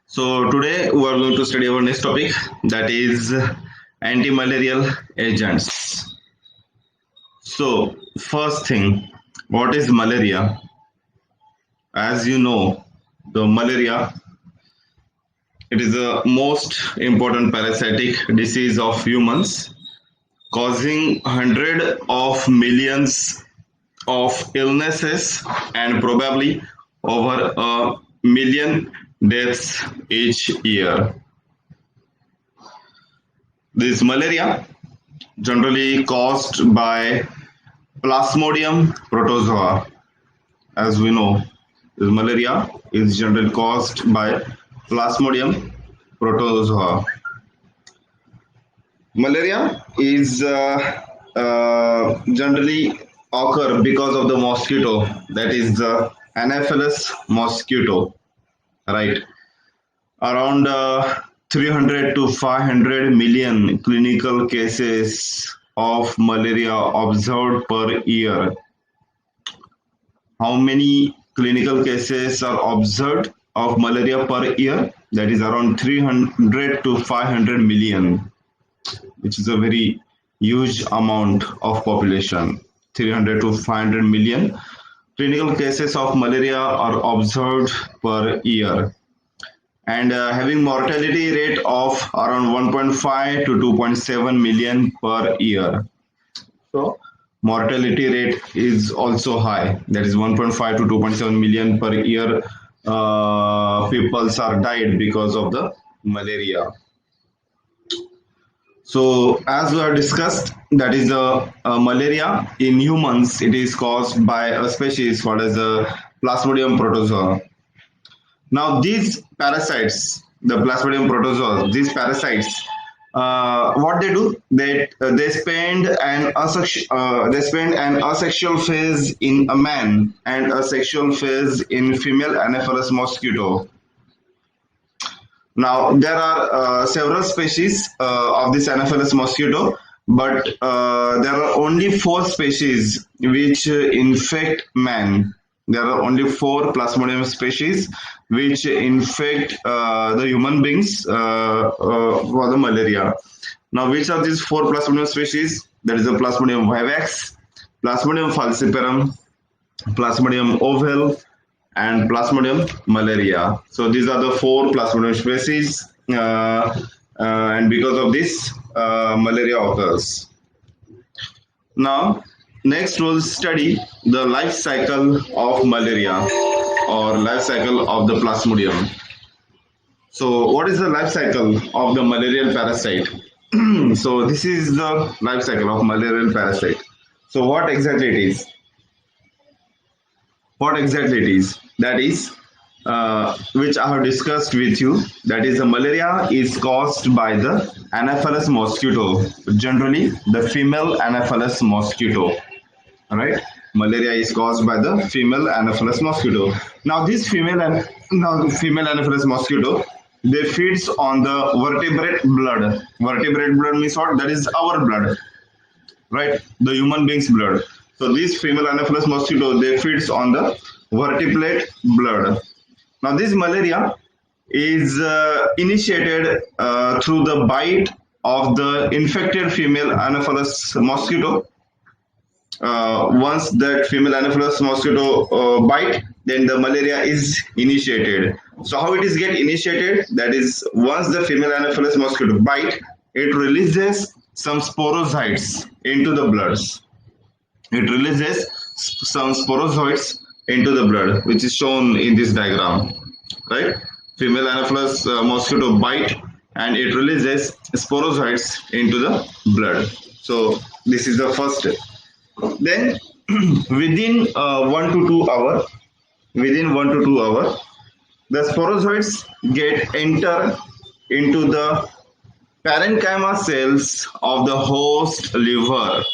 So today we are going to study our next topic, that is anti-malarial agents. So first thing, what is malaria? As you know, the malaria, it is the most important parasitic disease of humans, causing hundred of millions of illnesses and probably over a million deaths each year. This malaria generally caused by Plasmodium protozoa. As we know, this malaria is generally caused by Plasmodium protozoa. Malaria is generally occur because of the mosquito, that is the Anopheles mosquito, right? Around 300 to 500 million clinical cases of malaria observed per year. How many clinical cases are observed of malaria per year? That is around 300 to 500 million, which is a very huge amount of population. 300 to 500 million clinical cases of malaria are observed per year, and having mortality rate of around 1.5 to 2.7 million per year. So mortality rate is also high, that is 1.5 to 2.7 million per year. People are died because of the malaria. So as we have discussed, that is malaria in humans, it is caused by a species called as the Plasmodium protozoa. Now these parasites, the Plasmodium protozoa, these parasites, what they do, they spend an asexual phase in a man and a sexual phase in female Anopheles mosquito. Now there are several species of this Anopheles mosquito, but there are only 4 species which infect man. There are only 4 Plasmodium species which infect the human beings for the malaria. Now, which are these 4 Plasmodium species? That is the Plasmodium vivax, Plasmodium falciparum, Plasmodium ovale, and Plasmodium malaria. So these are the 4 Plasmodium species, and because of this, malaria occurs. Now, next we'll study the life cycle of malaria or life cycle of the Plasmodium. So what is the life cycle of the malarial parasite? So this is the life cycle of malarial parasite. So what exactly it is? That is which I have discussed with you, that is the malaria is caused by the Anopheles mosquito, generally the female Anopheles mosquito. All right, malaria is caused by the female Anopheles mosquito. Now this female Anopheles mosquito, they feeds on the vertebrate blood. Vertebrate blood means what? That is our blood, right? The human being's blood. So this female Anopheles mosquito, they feeds on the vertebrate blood. Now this malaria is initiated through the bite of the infected female Anopheles mosquito. Once that female Anopheles mosquito bite, then the malaria is initiated. So how it is get initiated? That is, once the female Anopheles mosquito bite, it releases some sporozoites into the blood. It releases some sporozoites into the blood, which is shown in this diagram, right? Female Anopheles mosquito bite and it releases sporozoites into the blood. So this is the first step. Then within 1 to 2 hours, the sporozoites get enter into the parenchyma cells of the host liver.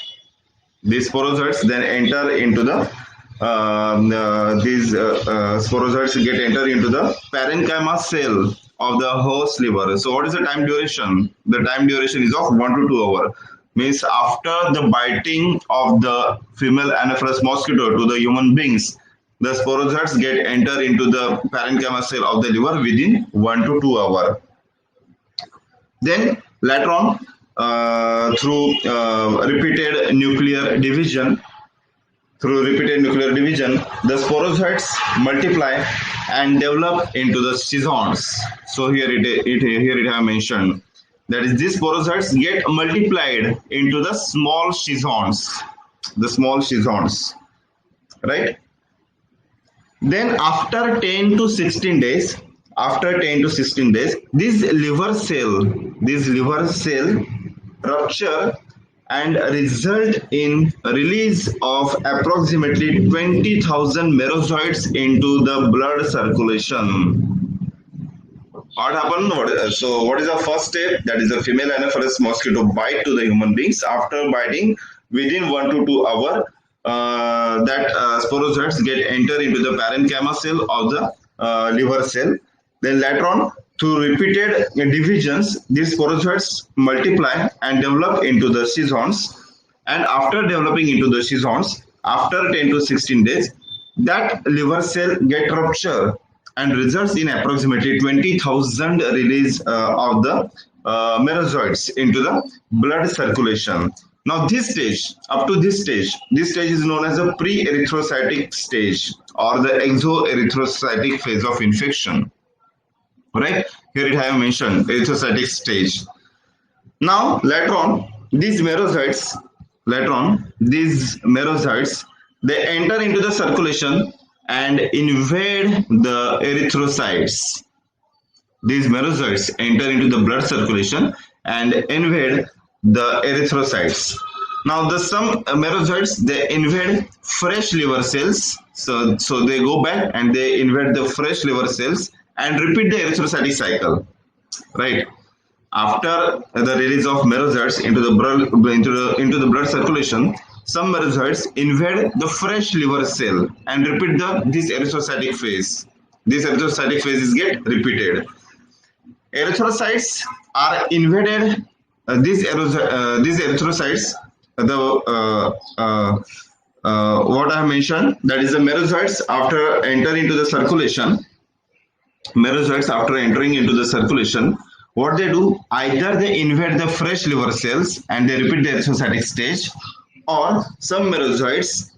These sporozoites then enter into the sporozoites get enter into the parenchyma cell of the host liver. So what is the time duration? The time duration is of 1 to 2 hours. Means after the biting of the female Anopheles mosquito to the human beings, the sporozoites get enter into the parenchyma cell of the liver within 1 to 2 hours. Then later on, through repeated nuclear division, the sporozoites multiply and develop into the schizons. So here it have mentioned that is these sporozoites get multiplied into the small schizons, right? Then after 10 to 16 days, this liver cell rupture and result in release of approximately 20,000 merozoites into the blood circulation. What happened? So what is the first step? That is the female Anopheles mosquito bite to the human beings. After biting, within 1 to 2 hours, sporozoites get enter into the parenchyma cell of the liver cell. Then later on, through repeated divisions, these sporozoites multiply and develop into the schizons. And after developing into the schizons, after 10 to 16 days, that liver cell get rupture and results in approximately 20,000 release of the merozoites into the blood circulation. Now this stage, up to this stage is known as the pre-erythrocytic stage or the exoerythrocytic phase of infection. Right? Here it have mentioned erythrocytic stage. Now later on, these merozoites, they enter into the circulation and invade the erythrocytes. These merozoites enter into the blood circulation and invade the erythrocytes. Now some merozoites, they invade fresh liver cells. So they go back and they invade the fresh liver cells and repeat the erythrocytic cycle, right? After the release of merozoites into the blood circulation, some merozoites invade the fresh liver cell and repeat this erythrocytic phase. This erythrocytic phase is get repeated. Erythrocytes are invaded. These erythrocytes, what I have mentioned, that is the merozoites after entering into the circulation. What they do, either they invade the fresh liver cells and they repeat the erythrocytic stage, or some merozoites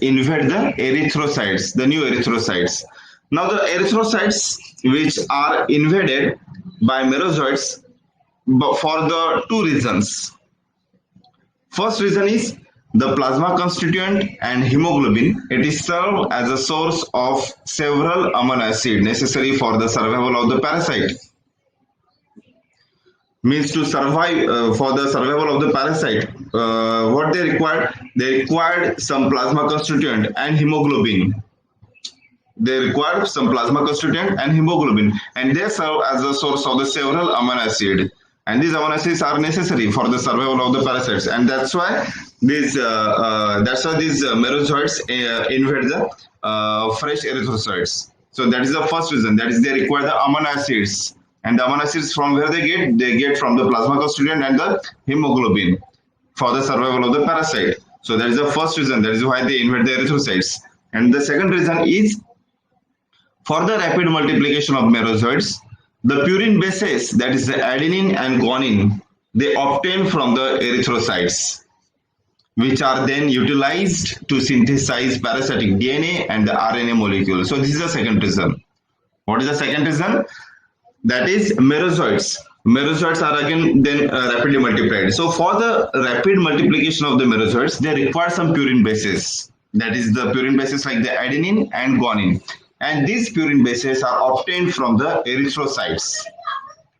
invade the erythrocytes, the new erythrocytes. Now the erythrocytes which are invaded by merozoites for the two reasons. First reason is the plasma constituent and hemoglobin. It is served as a source of several amino acids necessary for the survival of the parasite. Means to survive, for the survival of the parasite, what they required? They required some plasma constituent and hemoglobin. And they serve as a source of the several amino acids. And these amino acids are necessary for the survival of the parasites, and that's why these merozoites invade the fresh erythrocytes. So that is the first reason. That is, they require the amino acids, and the amino acids from where they get from the plasma constituent and the hemoglobin for the survival of the parasite. So that is the first reason. That is why they invade the erythrocytes. And the second reason is for the rapid multiplication of merozoites. The purine bases, that is the adenine and guanine, they obtain from the erythrocytes, which are then utilized to synthesize parasitic DNA and the RNA molecule. So this is the second reason. What is the second reason? That is merozoites. Merozoites are again then rapidly multiplied. So for the rapid multiplication of the merozoites, they require some purine bases. That is the purine bases like the adenine and guanine. And these purine bases are obtained from the erythrocytes.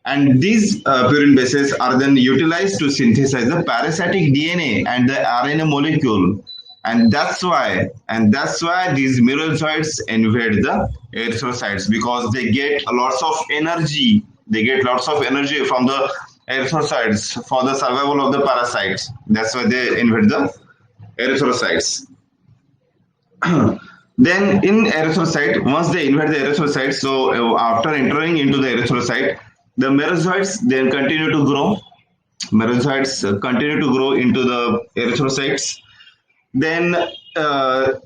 And these purine bases are then utilized to synthesize the parasitic DNA and the RNA molecule. And that's why these merozoites invade the erythrocytes, because they get lots of energy. They get lots of energy from the erythrocytes for the survival of the parasites. That's why they invade the erythrocytes. Then in erythrocyte, once they invade the erythrocyte, so after entering into the erythrocyte, the merozoites then continue to grow. Merozoites continue to grow into the erythrocytes. Then in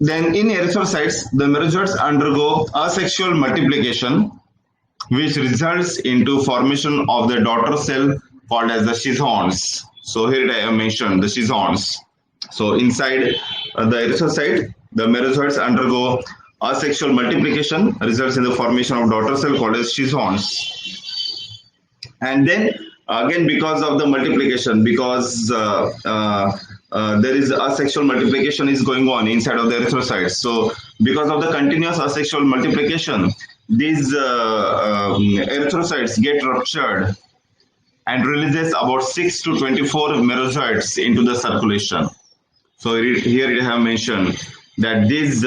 erythrocytes, the merozoites undergo asexual multiplication, which results into formation of the daughter cell called as the schizons. So here I have mentioned the schizons. So inside the erythrocyte, the merozoites undergo asexual multiplication, results in the formation of daughter cell called as schizons. And then again, because of the multiplication, because there is asexual multiplication is going on inside of the erythrocytes. So because of the continuous asexual multiplication, these erythrocytes get ruptured and releases about 6 to 24 merozoites into the circulation. So here I have mentioned that these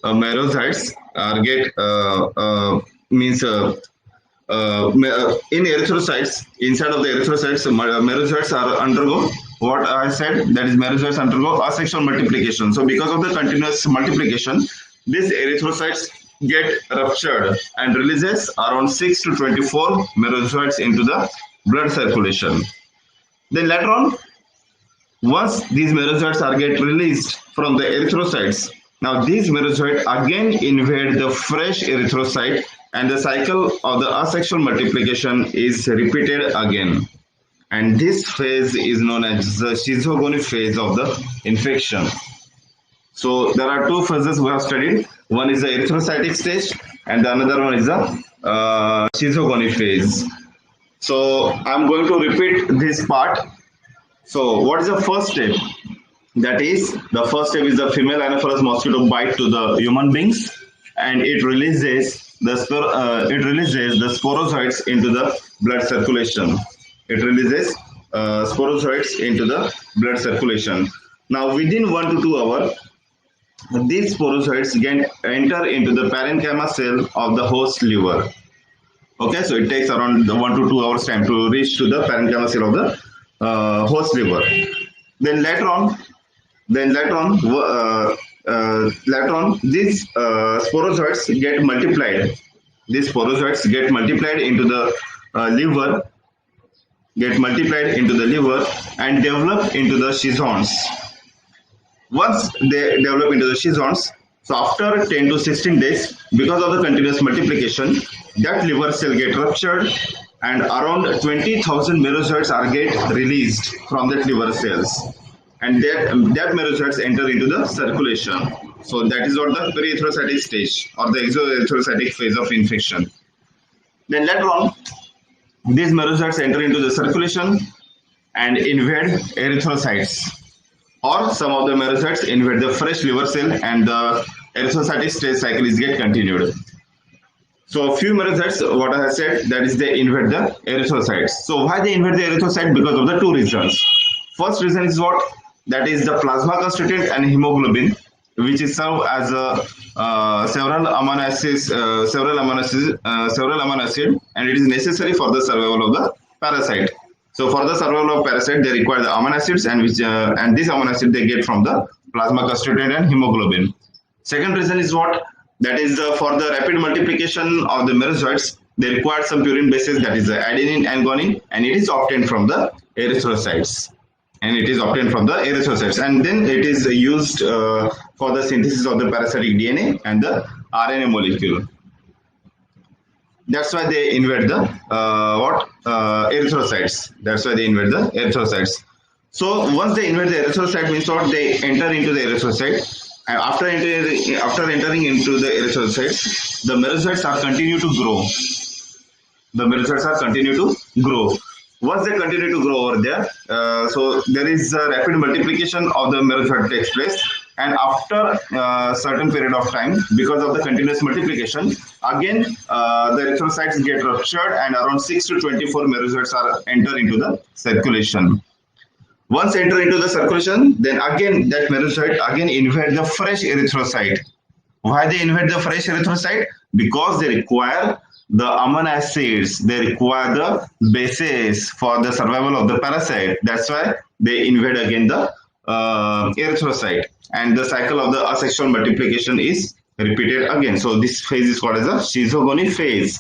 merozoites get means in erythrocytes, inside of the erythrocytes, merozoites are undergo what I said, that is merozoites undergo asexual multiplication. So because of the continuous multiplication, these erythrocytes get ruptured and releases around 6 to 24 merozoites into the blood circulation. Then later on, once these merozoites are get released from the erythrocytes, now these merozoites again invade the fresh erythrocyte, and the cycle of the asexual multiplication is repeated again. And this phase is known as the schizogony phase of the infection. So there are two phases we have studied. One is the erythrocytic stage, and the another one is the schizogony phase. So I'm going to repeat this part. So what is the first step? That is, the first step is the female Anopheles mosquito bite to the human beings, and it releases the sporozoites into the blood circulation. It releases sporozoites into the blood circulation. Now within 1 to 2 hours, these sporozoites enter into the parenchyma cell of the host liver. Okay, so it takes around 1 to 2 hours time to reach to the parenchyma cell of the host liver. Then later on, these sporozoites get multiplied. These sporozoites get multiplied into the liver, and develop into the schizons. Once they develop into the schizons, so after 10 to 16 days, because of the continuous multiplication, that liver cell get ruptured, and around 20,000 merozoites are get released from that liver cells, and that merozoites enter into the circulation. So that is what the pre-erythrocytic stage or the exoerythrocytic phase of infection. Then later on, these merozoites enter into the circulation and invade erythrocytes, or some of the merozoites invade the fresh liver cell, and the erythrocytic stage cycle is get continued. So a few merozoites, what I have said, that is they invade the erythrocytes. So why they invade the erythrocyte? Because of the two reasons. First reason is what? That is the plasma constituent and hemoglobin, which is served as several amino acid, and it is necessary for the survival of the parasite. So for the survival of parasite, they require the amino acids, and this amino acid they get from the plasma constituent and hemoglobin. Second reason is what? That is for the rapid multiplication of the merozoites, they require some purine bases, that is the adenine and guanine, and it is obtained from the erythrocytes. And then it is used for the synthesis of the parasitic DNA and the RNA molecule. That's why they invade the erythrocytes. So once they invade the erythrocyte, means what? They enter into the erythrocyte, and after entering into the erythrocytes, the merozoites are continue to grow. Once they continue to grow over there, so there is a rapid multiplication of the merozoite takes place, and after a certain period of time, because of the continuous multiplication, again the erythrocytes get ruptured, and around 6 to 24 merozoites are enter into the circulation. Once enter into the circulation, then again that merozoite again invade the fresh erythrocyte. Why they invade the fresh erythrocyte? Because they require the amino acids, they require the bases for the survival of the parasite. That's why they invade again the erythrocyte, and the cycle of the asexual multiplication is repeated again. So this phase is called as a schizogony phase.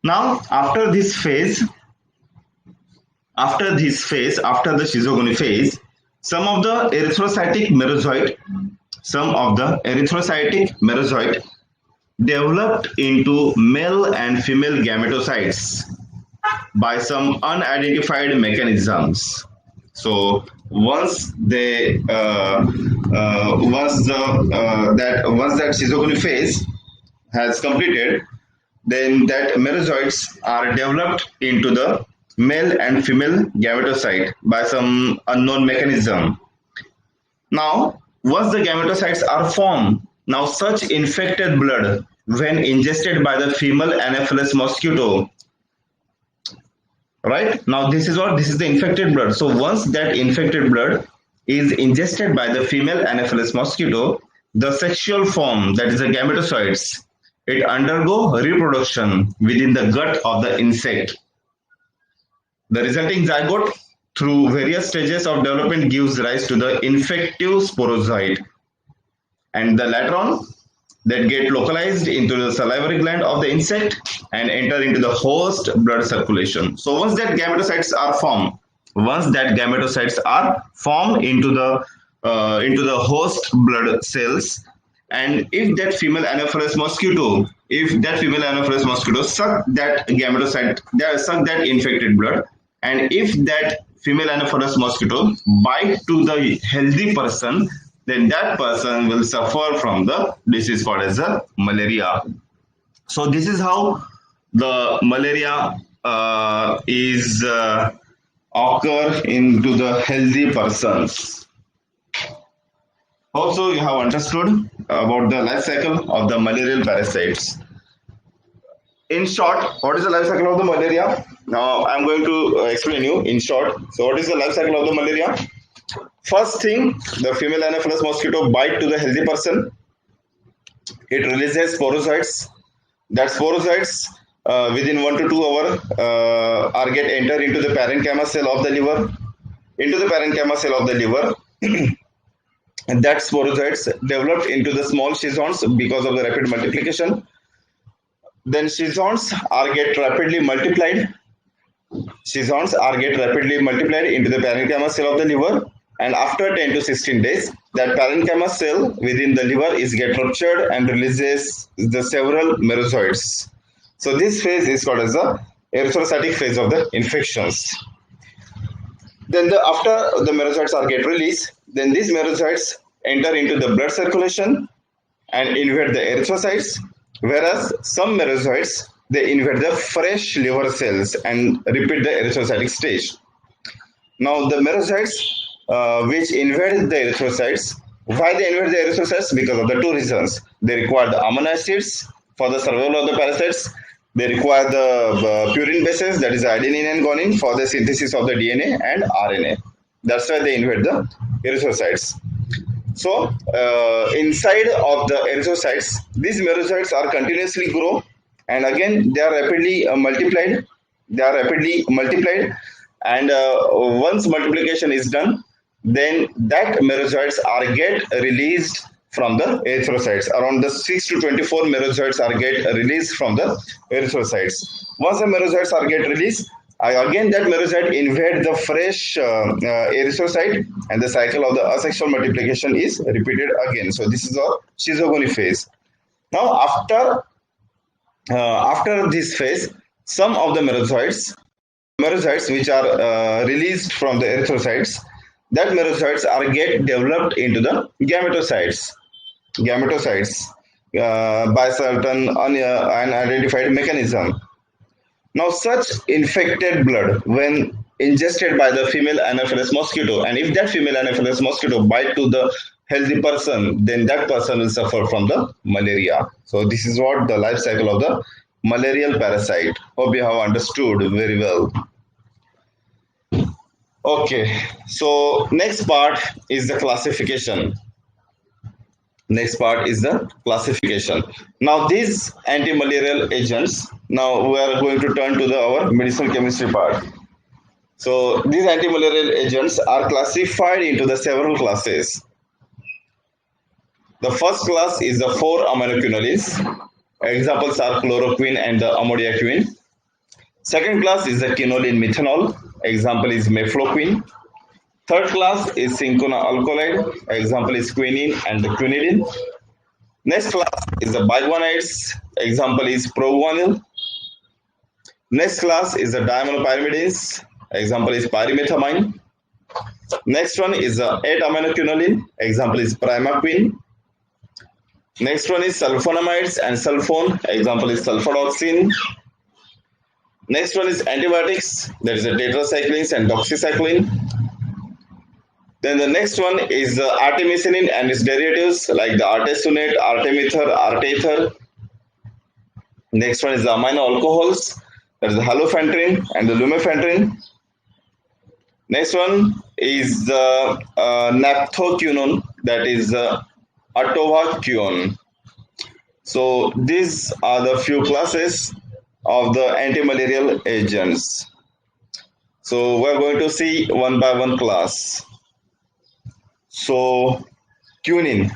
Now after the schizogony phase, Some of the erythrocytic merozoite developed into male and female gametocytes by some unidentified mechanisms. So once they once that schizogony phase has completed, then that merozoites are developed into the male and female gametocyte by some unknown mechanism. Now, once the gametocytes are formed, now such infected blood, when ingested by the female Anopheles mosquito, right? Now, this is the infected blood. So, once that infected blood is ingested by the female Anopheles mosquito, the sexual form, that is the gametocytes, it undergo reproduction within the gut of the insect. The resulting zygote, through various stages of development, gives rise to the infective sporozoite, and the later on that get localized into the salivary gland of the insect and enter into the host blood circulation. So once that gametocytes are formed into the host blood cells, and if that female Anopheles mosquito suck that gametocyte, suck that infected blood, and if that female Anopheles mosquito bite to the healthy person, then that person will suffer from the disease called as the malaria. So this is how the malaria is occur into the healthy persons. Also, you have understood about the life cycle of the malarial parasites. In short, what is the life cycle of the malaria? Now, I am going to explain you in short. So, what is the life cycle of the malaria? First thing, the female Anopheles mosquito bite to the healthy person. It releases sporozoites. That sporozoites within 1 to 2 hours are get enter into the parenchyma cell of the liver. Into the parenchyma cell of the liver. And that sporozoites developed into the small schizones because of the rapid multiplication. Then schizones are get rapidly multiplied. Schizones are get rapidly multiplied into the parenchyma cell of the liver, and after 10 to 16 days, that parenchyma cell within the liver is get ruptured and releases the several merozoites. So this phase is called as the erythrocytic phase of the infections. Then after the merozoites are get released, then these merozoites enter into the blood circulation and invade the erythrocytes, whereas some merozoites, they invade the fresh liver cells and repeat the erythrocytic stage. Now the merozoites which invade the erythrocytes, why they invade the erythrocytes? Because of the two reasons. They require the amino acids for the survival of the parasites. They require the purine bases, that is adenine and guanine, for the synthesis of the DNA and RNA. That's why they invade the erythrocytes. So inside of the erythrocytes, these merozoites are continuously grow, and again they are rapidly multiplied. And once multiplication is done, then that merozoites are get released from the erythrocytes. Around the 6 to 24 merozoites are get released from the erythrocytes. Once the merozoites are get released, again that merozoite invade the fresh erythrocyte, and the cycle of the asexual multiplication is repeated again. So this is a schizogony phase. Now after this phase, some of the merozoites which are released from the erythrocytes, that merozoites are get developed into the gametocytes by certain unidentified mechanism. Now such infected blood, when ingested by the female Anopheles mosquito, and if that female Anopheles mosquito bite to the healthy person, then that person will suffer from the malaria. So this is what the life cycle of the malarial parasite. Hope you have understood very well. Okay, so next part is the classification. Now these anti-malarial agents, now we are going to turn to our medicinal chemistry part. So these anti-malarial agents are classified into the several classes. The first class is the 4-aminoquinolines. Examples are chloroquine and the amodiaquine. Second class is the quinoline methanol. Example is mefloquine. Third class is cinchona-alkaloid. Example is quinine and quinidine. Next class is the biguanides. Example is proguanil. Next class is the diaminopyrimidines. Example is pyrimethamine. Next one is the 8-aminoquinoline. Example is primaquine. Next one is sulfonamides and sulfone. Example is sulfadoxine. Next one is antibiotics. That is the tetracyclines and doxycycline. Then the next one is the artemisinin and its derivatives like the artesunate, artemether, arteether. Next one is the amino alcohols. That is the halofentrin and the lumefantrine. Next one is the naphthoquinone, that is the atovaquone. So these are the few classes of the antimalarial agents. So we're going to see one by one class. So quinine.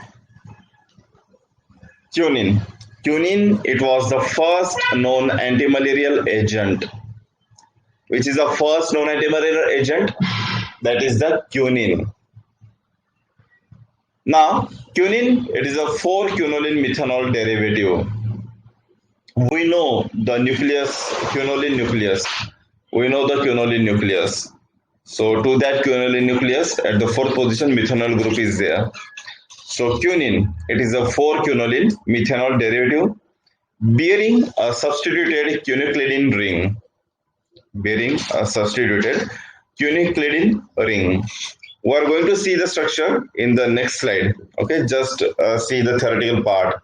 Quinine, it was the first known antimalarial agent. Which is the first known antimalarial agent? That is the quinine. Now, quinine, it is a 4-quinoline methanol derivative. We know the nucleus, quinoline nucleus. We know the quinoline nucleus. So, to that quinoline nucleus, at the 4th position, methanol group is there. So, quinine, it is a 4-quinoline methanol derivative bearing a substituted quinacridine ring. We are going to see the structure in the next slide. Okay, just see the theoretical part.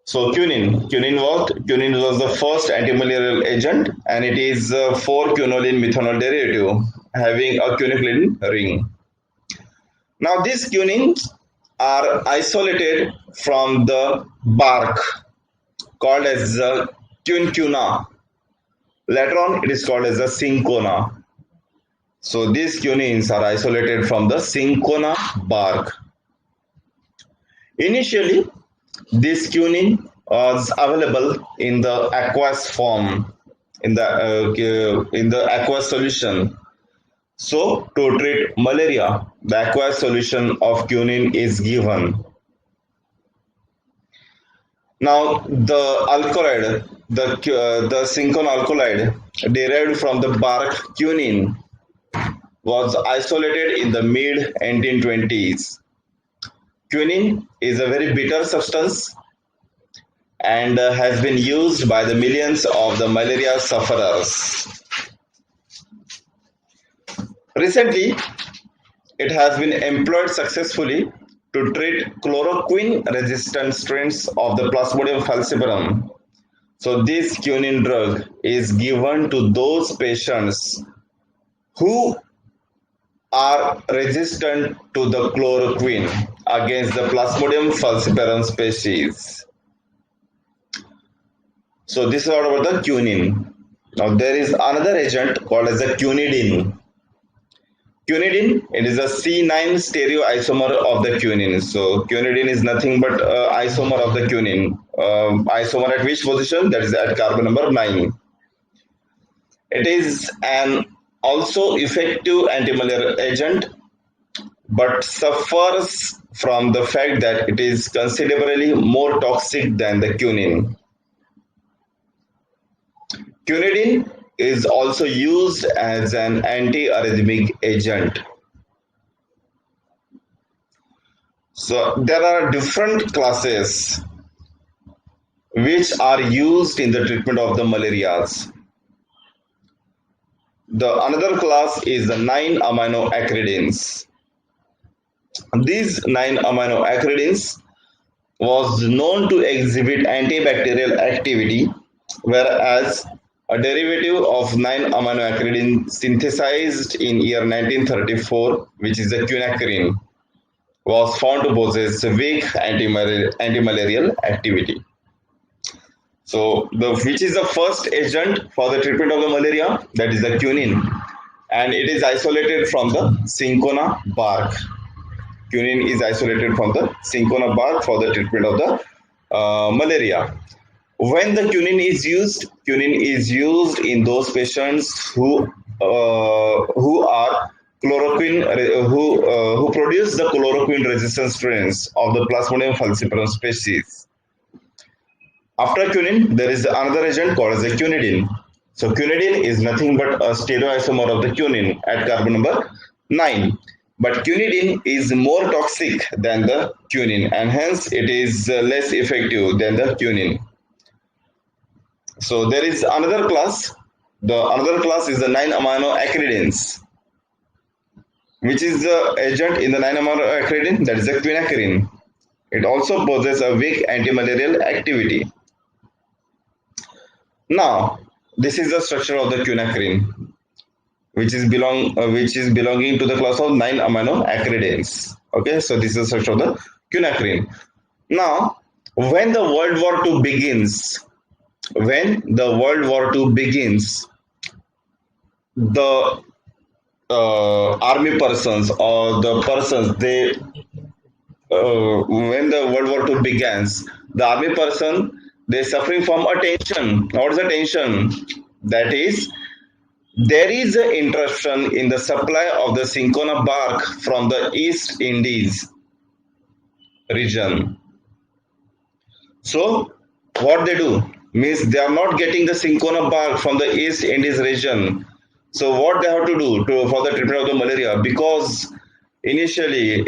So quinine was the first antimalarial agent, and it is a 4-quinoline methanol derivative having a quinacridine ring. Now these quinines are isolated from the bark called as the quincuna. Later on, it is called as the cinchona. So these quinines are isolated from the cinchona bark. Initially, this quinine was available in the aqueous form, in the aqueous solution. So to treat malaria, the aqueous solution of quinine is given. Now the alkaloid, the cinchona-alkaloid derived from the bark quinine was isolated in the mid-1920s. Quinine is a very bitter substance and has been used by the millions of the malaria sufferers. Recently, it has been employed successfully to treat chloroquine-resistant strains of the Plasmodium falciparum. So this quinine drug is given to those patients who are resistant to the chloroquine against the Plasmodium falciparum species. So this is all about the quinine. Now there is another agent called as the quinidine. Quinidine, it is a C9 stereoisomer of the quinine. So quinidine is nothing but isomer of the quinine. Isomer at which position? That is at carbon number 9. It is an also effective antimalarial agent, but suffers from the fact that it is considerably more toxic than the quinine. Quinidine is also used as an antiarrhythmic agent. So there are different classes which are used in the treatment of the malarias. The another class is the 9-aminoacridins. These 9-aminoacridins was known to exhibit antibacterial activity, whereas a derivative of 9-aminoacridin synthesized in year 1934, which is the quinacrine, was found to possess weak antimalarial activity. So, which is the first agent for the treatment of the malaria? That is the quinine, and it is isolated from the cinchona bark. Quinine is isolated from the cinchona bark for the treatment of the malaria. When the quinine is used in those patients who are who produce the chloroquine resistant strains of the Plasmodium falciparum species. After quinine, there is another agent called as a quinidine. So quinidine is nothing but a stereoisomer of the quinine at carbon number 9. But quinidine is more toxic than the quinine, and hence it is less effective than the quinine. So there is another class. The another class is the 9-aminoacridins, which is the agent in the 9-aminoacridin, that is the quinacrine. It also possesses a weak antimalarial activity. Now, this is the structure of the quinacrine, which is belonging to the class of 9-aminoacridins. Okay, so this is the structure of the quinacrine. Now, when the World War II begins, the army persons or the persons when the World War II begins, the army person, they suffering from a tension. What is the tension? That is, there is an interruption in the supply of the cinchona bark from the East Indies region. So what they do means they are not getting the cinchona bark from the East Indies region. So what they have to do for the treatment of the malaria, because initially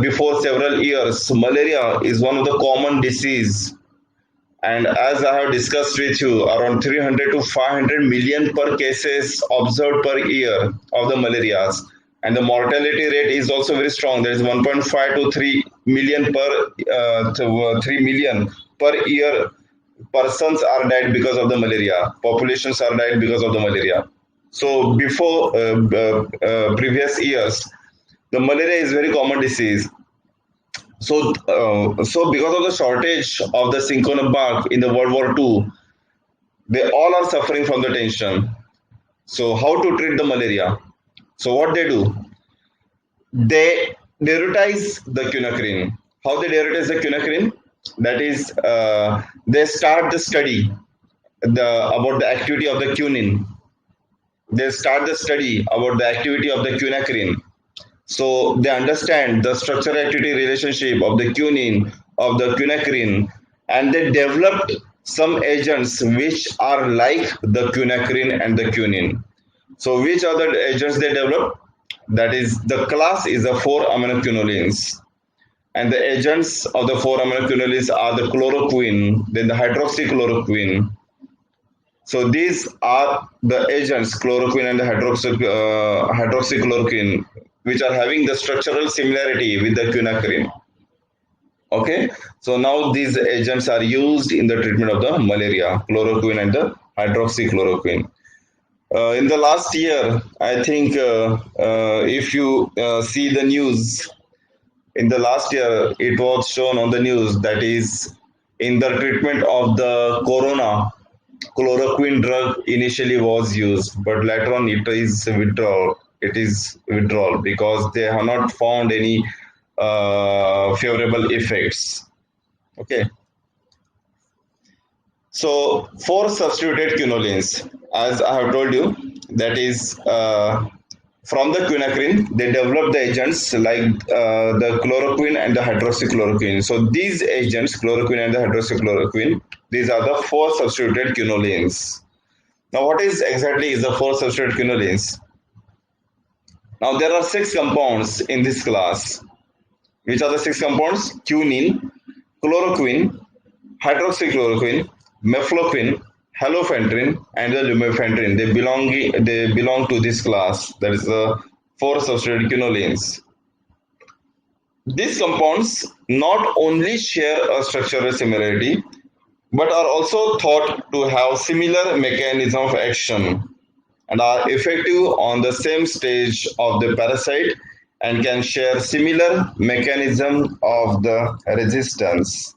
before several years, malaria is one of the common disease, and as I have discussed with you, around 300 to 500 million per cases observed per year of the malarias, and the mortality rate is also very strong. There is 1.5 to 3 million per year. Persons are died because of the malaria. Populations are died because of the malaria. So before previous years, the malaria is very common disease. So because of the shortage of the cinchona bark in the World War II, they all are suffering from the tension. So how to treat the malaria? So what they do? They derivatize the quinacrine. How they derivatize the quinacrine? That is, they start the study about the activity of the quinine. They start the study about the activity of the quinacrine. So they understand the structure activity relationship of the quinine, of the quinacrine, and they developed some agents which are like the quinacrine and the quinine. So which are the agents they developed? That is, the class is the 4-aminoquinolines. And the agents of the 4-aminoquinolines are the chloroquine, then the hydroxychloroquine. So these are the agents, chloroquine and the hydroxychloroquine, which are having the structural similarity with the quinacrine. Okay, so now these agents are used in the treatment of the malaria, chloroquine and the hydroxychloroquine. In the last year, I think if you see the news, in the last year it was shown on the news that is in the treatment of the corona, chloroquine drug initially was used, but later on it is withdrawal. Because they have not found any favorable effects. Okay. So 4 substituted quinolines, as I have told you, that is from the quinacrine, they develop the agents like the chloroquine and the hydroxychloroquine. So these agents, chloroquine and the hydroxychloroquine, these are the 4 substituted quinolines. Now, what is exactly the 4 substituted quinolines? Now, there are 6 compounds in this class. Which are the 6 compounds? Quinine, chloroquine, hydroxychloroquine, mefloquine, halofentrin, and the lumefantrine. They belong to this class. That is the 4 substituted quinolines. These compounds not only share a structural similarity, but are also thought to have similar mechanism of action and are effective on the same stage of the parasite and can share similar mechanism of the resistance.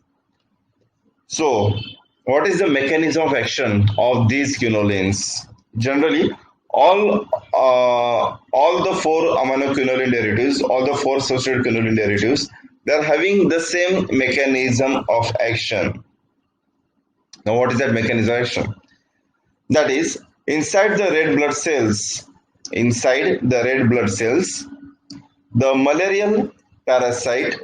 So, what is the mechanism of action of these quinolines? Generally, all the 4 aminoquinoline derivatives, all the 4 substituted quinoline derivatives, they are having the same mechanism of action. Now, what is that mechanism of action? That is, inside the red blood cells, inside the red blood cells, the malarial parasite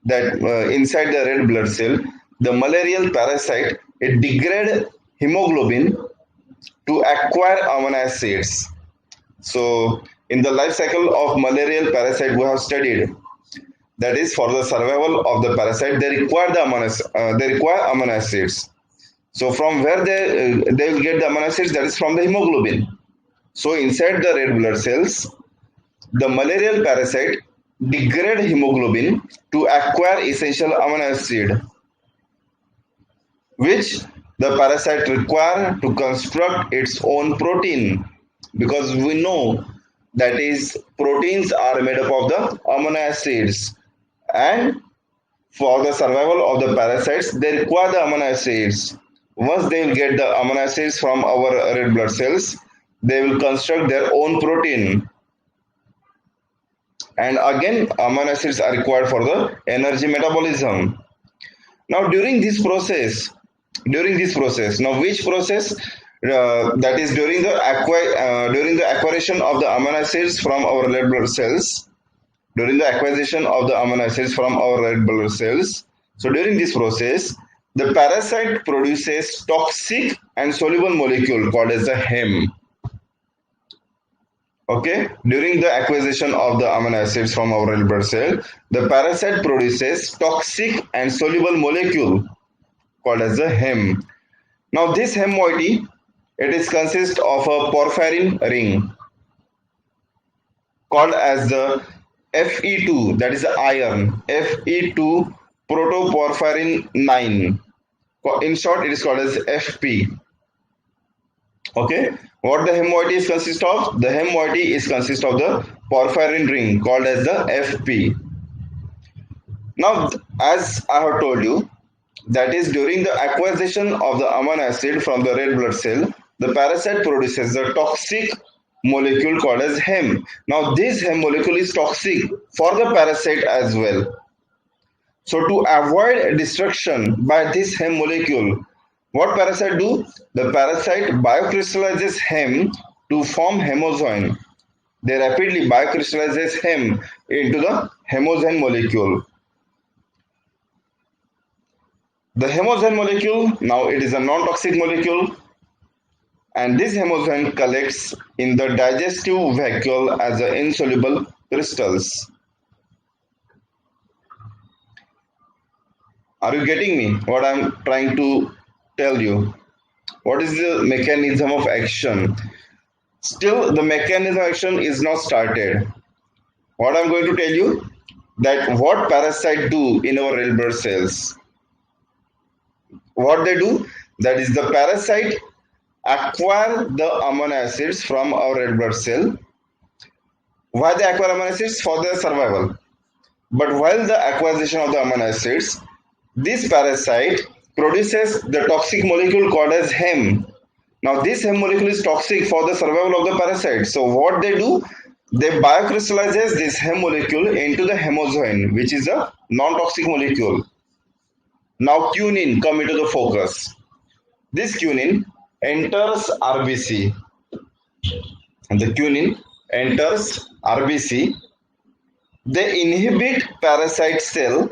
that inside the red blood cell, the malarial parasite, it degrade hemoglobin to acquire amino acids. So in the life cycle of malarial parasite we have studied, that is for the survival of the parasite they require amino acids. So from where they will get the amino acids, that is from the hemoglobin. So inside the red blood cells, the malarial parasite degrade hemoglobin to acquire essential amino acid, which the parasite require to construct its own protein, because we know that is proteins are made up of the amino acids, and for the survival of the parasites they require the amino acids. Once they will get the amino acids from our red blood cells, they will construct their own protein, and again amino acids are required for the energy metabolism. Now during this process, now which process, that is during the acquisition of the amino acids from our red blood cells, during the acquisition of the amino acids from our red blood cells. So during this process, the parasite produces toxic and soluble molecule called as the hem. Okay, during the acquisition of the amino acids from our red blood cell, the parasite produces toxic and soluble molecule called as the hem. Now this hem moiety, it is consist of a porphyrin ring called as the Fe2, that is the iron, Fe2 protoporphyrin 9. In short, it is called as Fp. Okay, what the hem moiety is consist of? The hem moiety is consist of the porphyrin ring called as the Fp. Now, as I have told you, that is during the acquisition of the amino acid from the red blood cell, the parasite produces the toxic molecule called as hem. Now this hem molecule is toxic for the parasite as well. So to avoid destruction by this hem molecule, what parasite do? The parasite biocrystallizes hem to form hemozoin. They rapidly biocrystallizes hem into the hemozoin molecule. The hemozoin molecule, now it is a non-toxic molecule, and this hemozoin collects in the digestive vacuole as insoluble crystals. Are you getting me? What I am trying to tell you? What is the mechanism of action? Still, the mechanism of action is not started. What I am going to tell you, that what parasite do in our red blood cells. What they do, that is the parasite acquire the amino acids from our red blood cell. Why they acquire amino acids? For their survival. But while the acquisition of the amino acids, this parasite produces the toxic molecule called as hem. Now this hem molecule is toxic for the survival of the parasite. So what they do, they biocrystallizes this hem molecule into the hemozoin, which is a non-toxic molecule. Now quinine come into the focus. This quinine enters RBC, and the quinine enters RBC. They inhibit parasite cell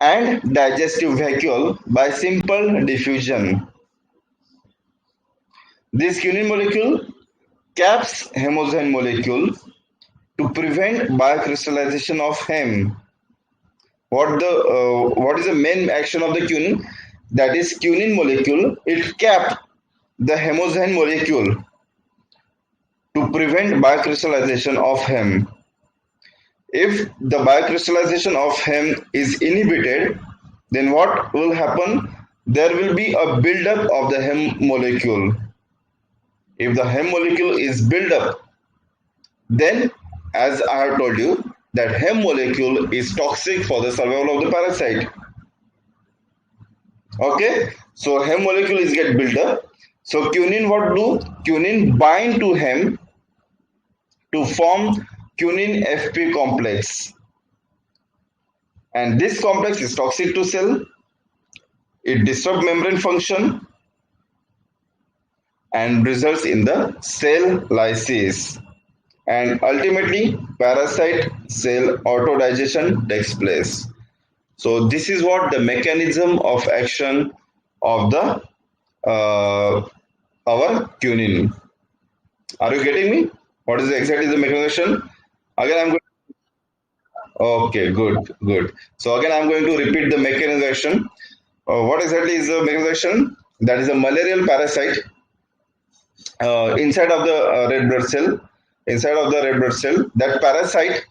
and digestive vacuole by simple diffusion. This quinine molecule caps hemozoin molecule to prevent biocrystallization of hem. What is the main action of the quinine? That is quinine molecule, it caps the hemozoin molecule to prevent biocrystallization of hem. If the biocrystallization of hem is inhibited, then what will happen? There will be a buildup of the hem molecule. If the hem molecule is built up, then as I have told you, that hem molecule is toxic for the survival of the parasite. Okay, so hem molecule is get built up. So quinine what do? Quinine bind to hem to form quinine FP complex, and this complex is toxic to cell. It disrupts membrane function. and results in the cell lysis. And ultimately, parasite cell autodigestion takes place. So this is what the mechanism of action of the our quinine. Are you getting me? What is exactly the mechanism? Again, I'm going. Okay, good, good. So again, I'm going to repeat the mechanism. What exactly is the mechanism? That is a malarial parasite inside of the red blood cell. Inside of the red blood cell, that parasite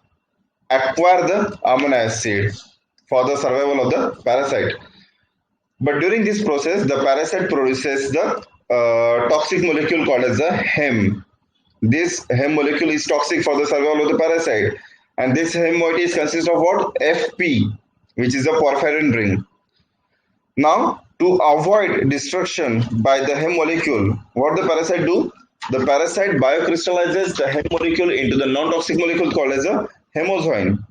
acquire the amino acid for the survival of the parasite. But during this process, the parasite produces the toxic molecule called as the hem. This hem molecule is toxic for the survival of the parasite, and this hem moiety consists of what? FP, which is a porphyrin ring. Now, to avoid destruction by the hem molecule, what the parasite do? The parasite biocrystallizes the hem molecule into the non-toxic molecule called as a hemozoin.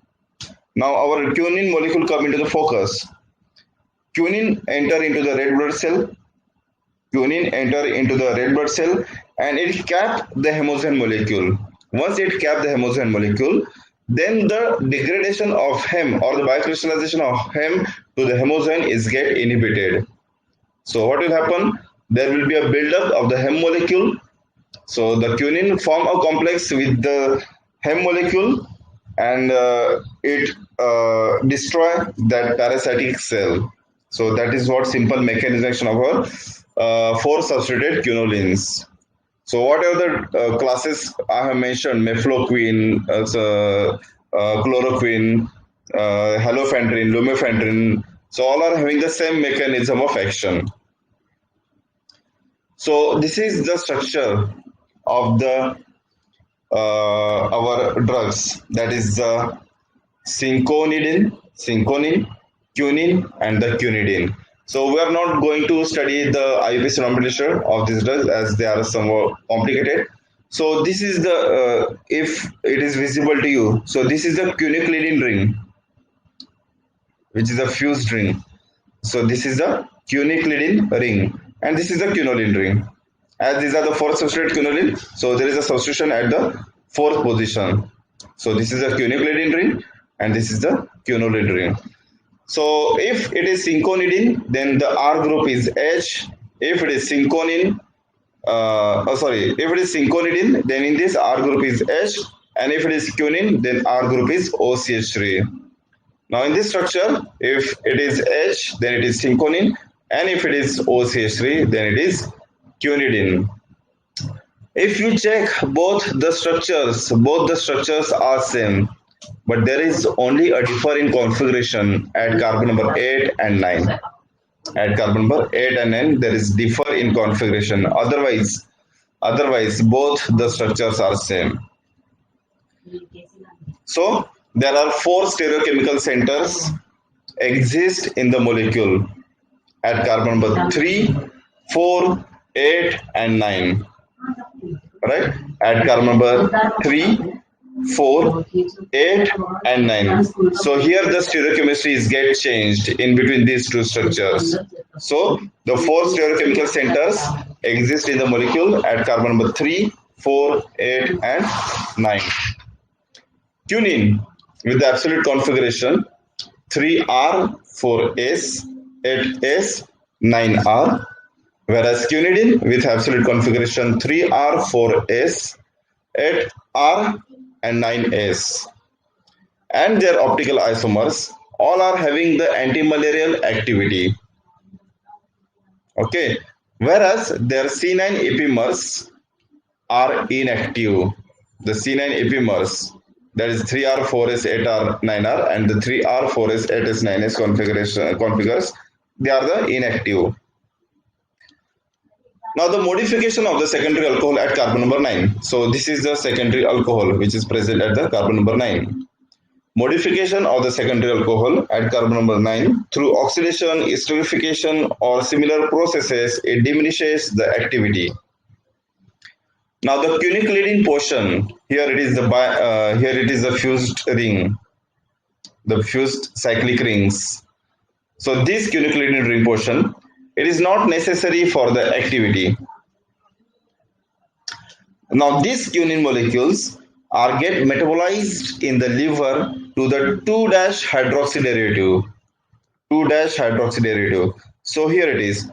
Now, our quinine molecule come into the focus. Quinine enter into the red blood cell. Quinine enter into the red blood cell, and it cap the hemozoin molecule. Once it cap the hemozoin molecule, then the degradation of hem or the biocrystallization of hem to the hemozoin is get inhibited. So what will happen? There will be a buildup of the hem molecule. So the quinine form a complex with the hem molecule, and it destroy that parasitic cell. So that is what simple mechanism of our 4 substituted quinolines. So whatever the classes I have mentioned, mefloquine, chloroquine, halofentrin, lumefantrine, so all are having the same mechanism of action. So this is the structure of the our drugs, that is the cinchonidin, quinine, and the quinidine. So we are not going to study the IUPAC nomenclature of these drugs as they are somewhat complicated. So this is the if it is visible to you. So this is the quinacridine ring, which is a fused ring. So this is the quinacridine ring, and this is the quinoline ring. As these are the 4 substituted quinoline, so there is a substitution at the 4th position. So this is the quinacridine ring, and this is the quinoline ring. So if it is cinchonidin, then the R group is H. If it is cinchonidin, if it is cinchonidin, then in this R group is H, and if it is quinine, then R group is OCH3. Now in this structure, if it is H, then it is cinchonine, and if it is OCH3, then it is quinidine. If you check both the structures are same, but there is only a differ in configuration at carbon number 8 and 9. At carbon number 8 and 9, there is differ in configuration. Otherwise, both the structures are same. So there are 4 stereochemical centers exist in the molecule at carbon number 3, 4, 8, and 9. Right? At carbon number 3, 4, 8, and 9. So here the stereochemistry is get changed in between these 2 structures. So the 4 stereochemical centers exist in the molecule at carbon number 3, 4, 8, and 9. Quinine with the absolute configuration 3R, 4S, 8S, 9R, whereas quinidine with absolute configuration 3R, 4S, 8R, and 9S, and their optical isomers all are having the anti-malarial activity. Okay, whereas their C9 epimers are inactive. The C9 epimers, that is 3R, 4S, 8R, 9R, and the 3R, 4S, 8S, 9S configures, they are the inactive. Now the modification of the secondary alcohol at carbon number 9. So this is the secondary alcohol which is present at the carbon number 9. Modification of the secondary alcohol at carbon number 9 through oxidation, esterification, or similar processes, it diminishes the activity. Now the quinacridine portion, here it is the fused ring, the fused cyclic rings. So this quinacridine ring portion, it is not necessary for the activity. Now these quinine molecules are get metabolized in the liver to the 2-hydroxy derivative. 2-hydroxy derivative. So here it is,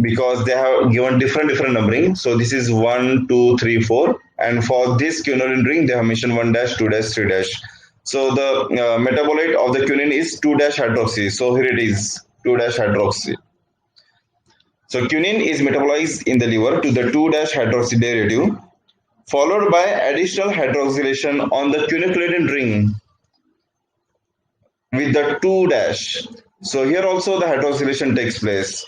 because they have given different numbering. So this is 1, 2, 3, 4, and for this quinoline ring they have mentioned 1 dash, 2 dash, 3 dash. So the metabolite of the quinine is 2-hydroxy. So here it is, 2-hydroxy. So quinine is metabolized in the liver to the 2-hydroxy derivative, followed by additional hydroxylation on the quinoline ring with the 2 dash. So here also the hydroxylation takes place.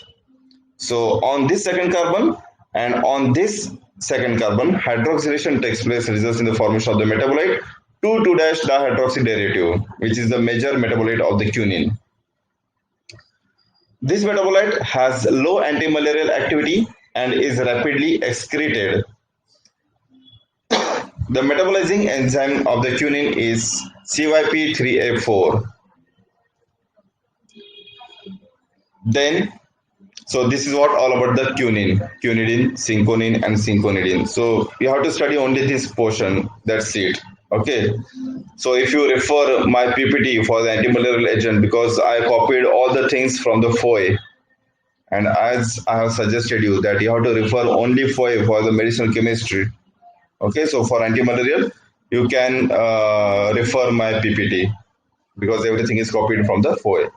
So on this second carbon and on this second carbon, hydroxylation takes place, results in the formation of the metabolite 2,2-dihydroxy derivative, which is the major metabolite of the quinine. This metabolite has low antimalarial activity and is rapidly excreted. The metabolizing enzyme of the quinine is CYP3A4. Then, so this is what all about the quinine, quinidine, cinchonine, and cinchonidine. So you have to study only this portion. That's it. Okay. So if you refer my PPT for the antimalarial agent, because I copied all the things from the FOE, and as I have suggested you that you have to refer only FOE for the medicinal chemistry. Okay. So for antimalarial, you can refer my PPT because everything is copied from the FOE.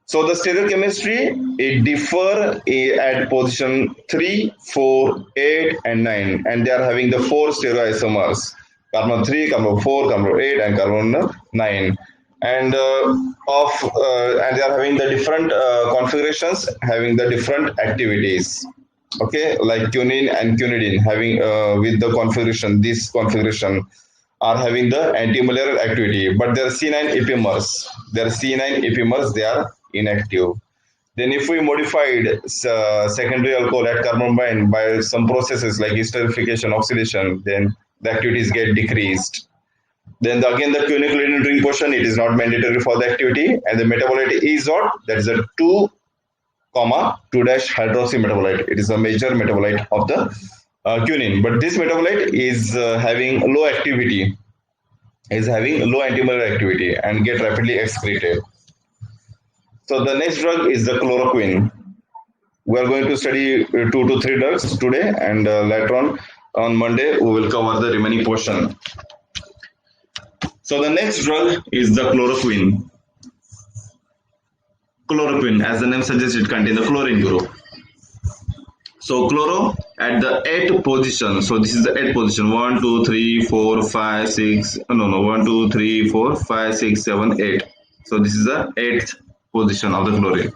So the stereochemistry, it differ at position 3, 4, 8 and 9, and they are having the 4 stereoisomers, carbon 3, carbon 4, carbon 8 and carbon 9, and they are having the different configurations, having the different activities. Okay, like quinine and quinidine having with the configuration, this configuration are having the antimalarial activity, but their C9 epimers, they are inactive. Then if we modified secondary alcohol at carbamide by some processes like esterification, oxidation, then the activities get decreased. Then again the quinine ring portion, it is not mandatory for the activity, and the metabolite is what? That is a 2,2-hydroxy metabolite. It is a major metabolite of the quinine, but this metabolite is having low activity, is having low antimalarial activity and get rapidly excreted. So the next drug is the chloroquine. We are going to study 2 to 3 drugs today, and later on Monday we will cover the remaining portion. So the next drug is the chloroquine. Chloroquine, as the name suggests, it contains the chlorine group. So chloro at the 8th position. So this is the 8th position. 1, 2, 3, 4, 5, 6. No. 1, 2, 3, 4, 5, 6, 7, 8. So this is the 8th position of the chlorine.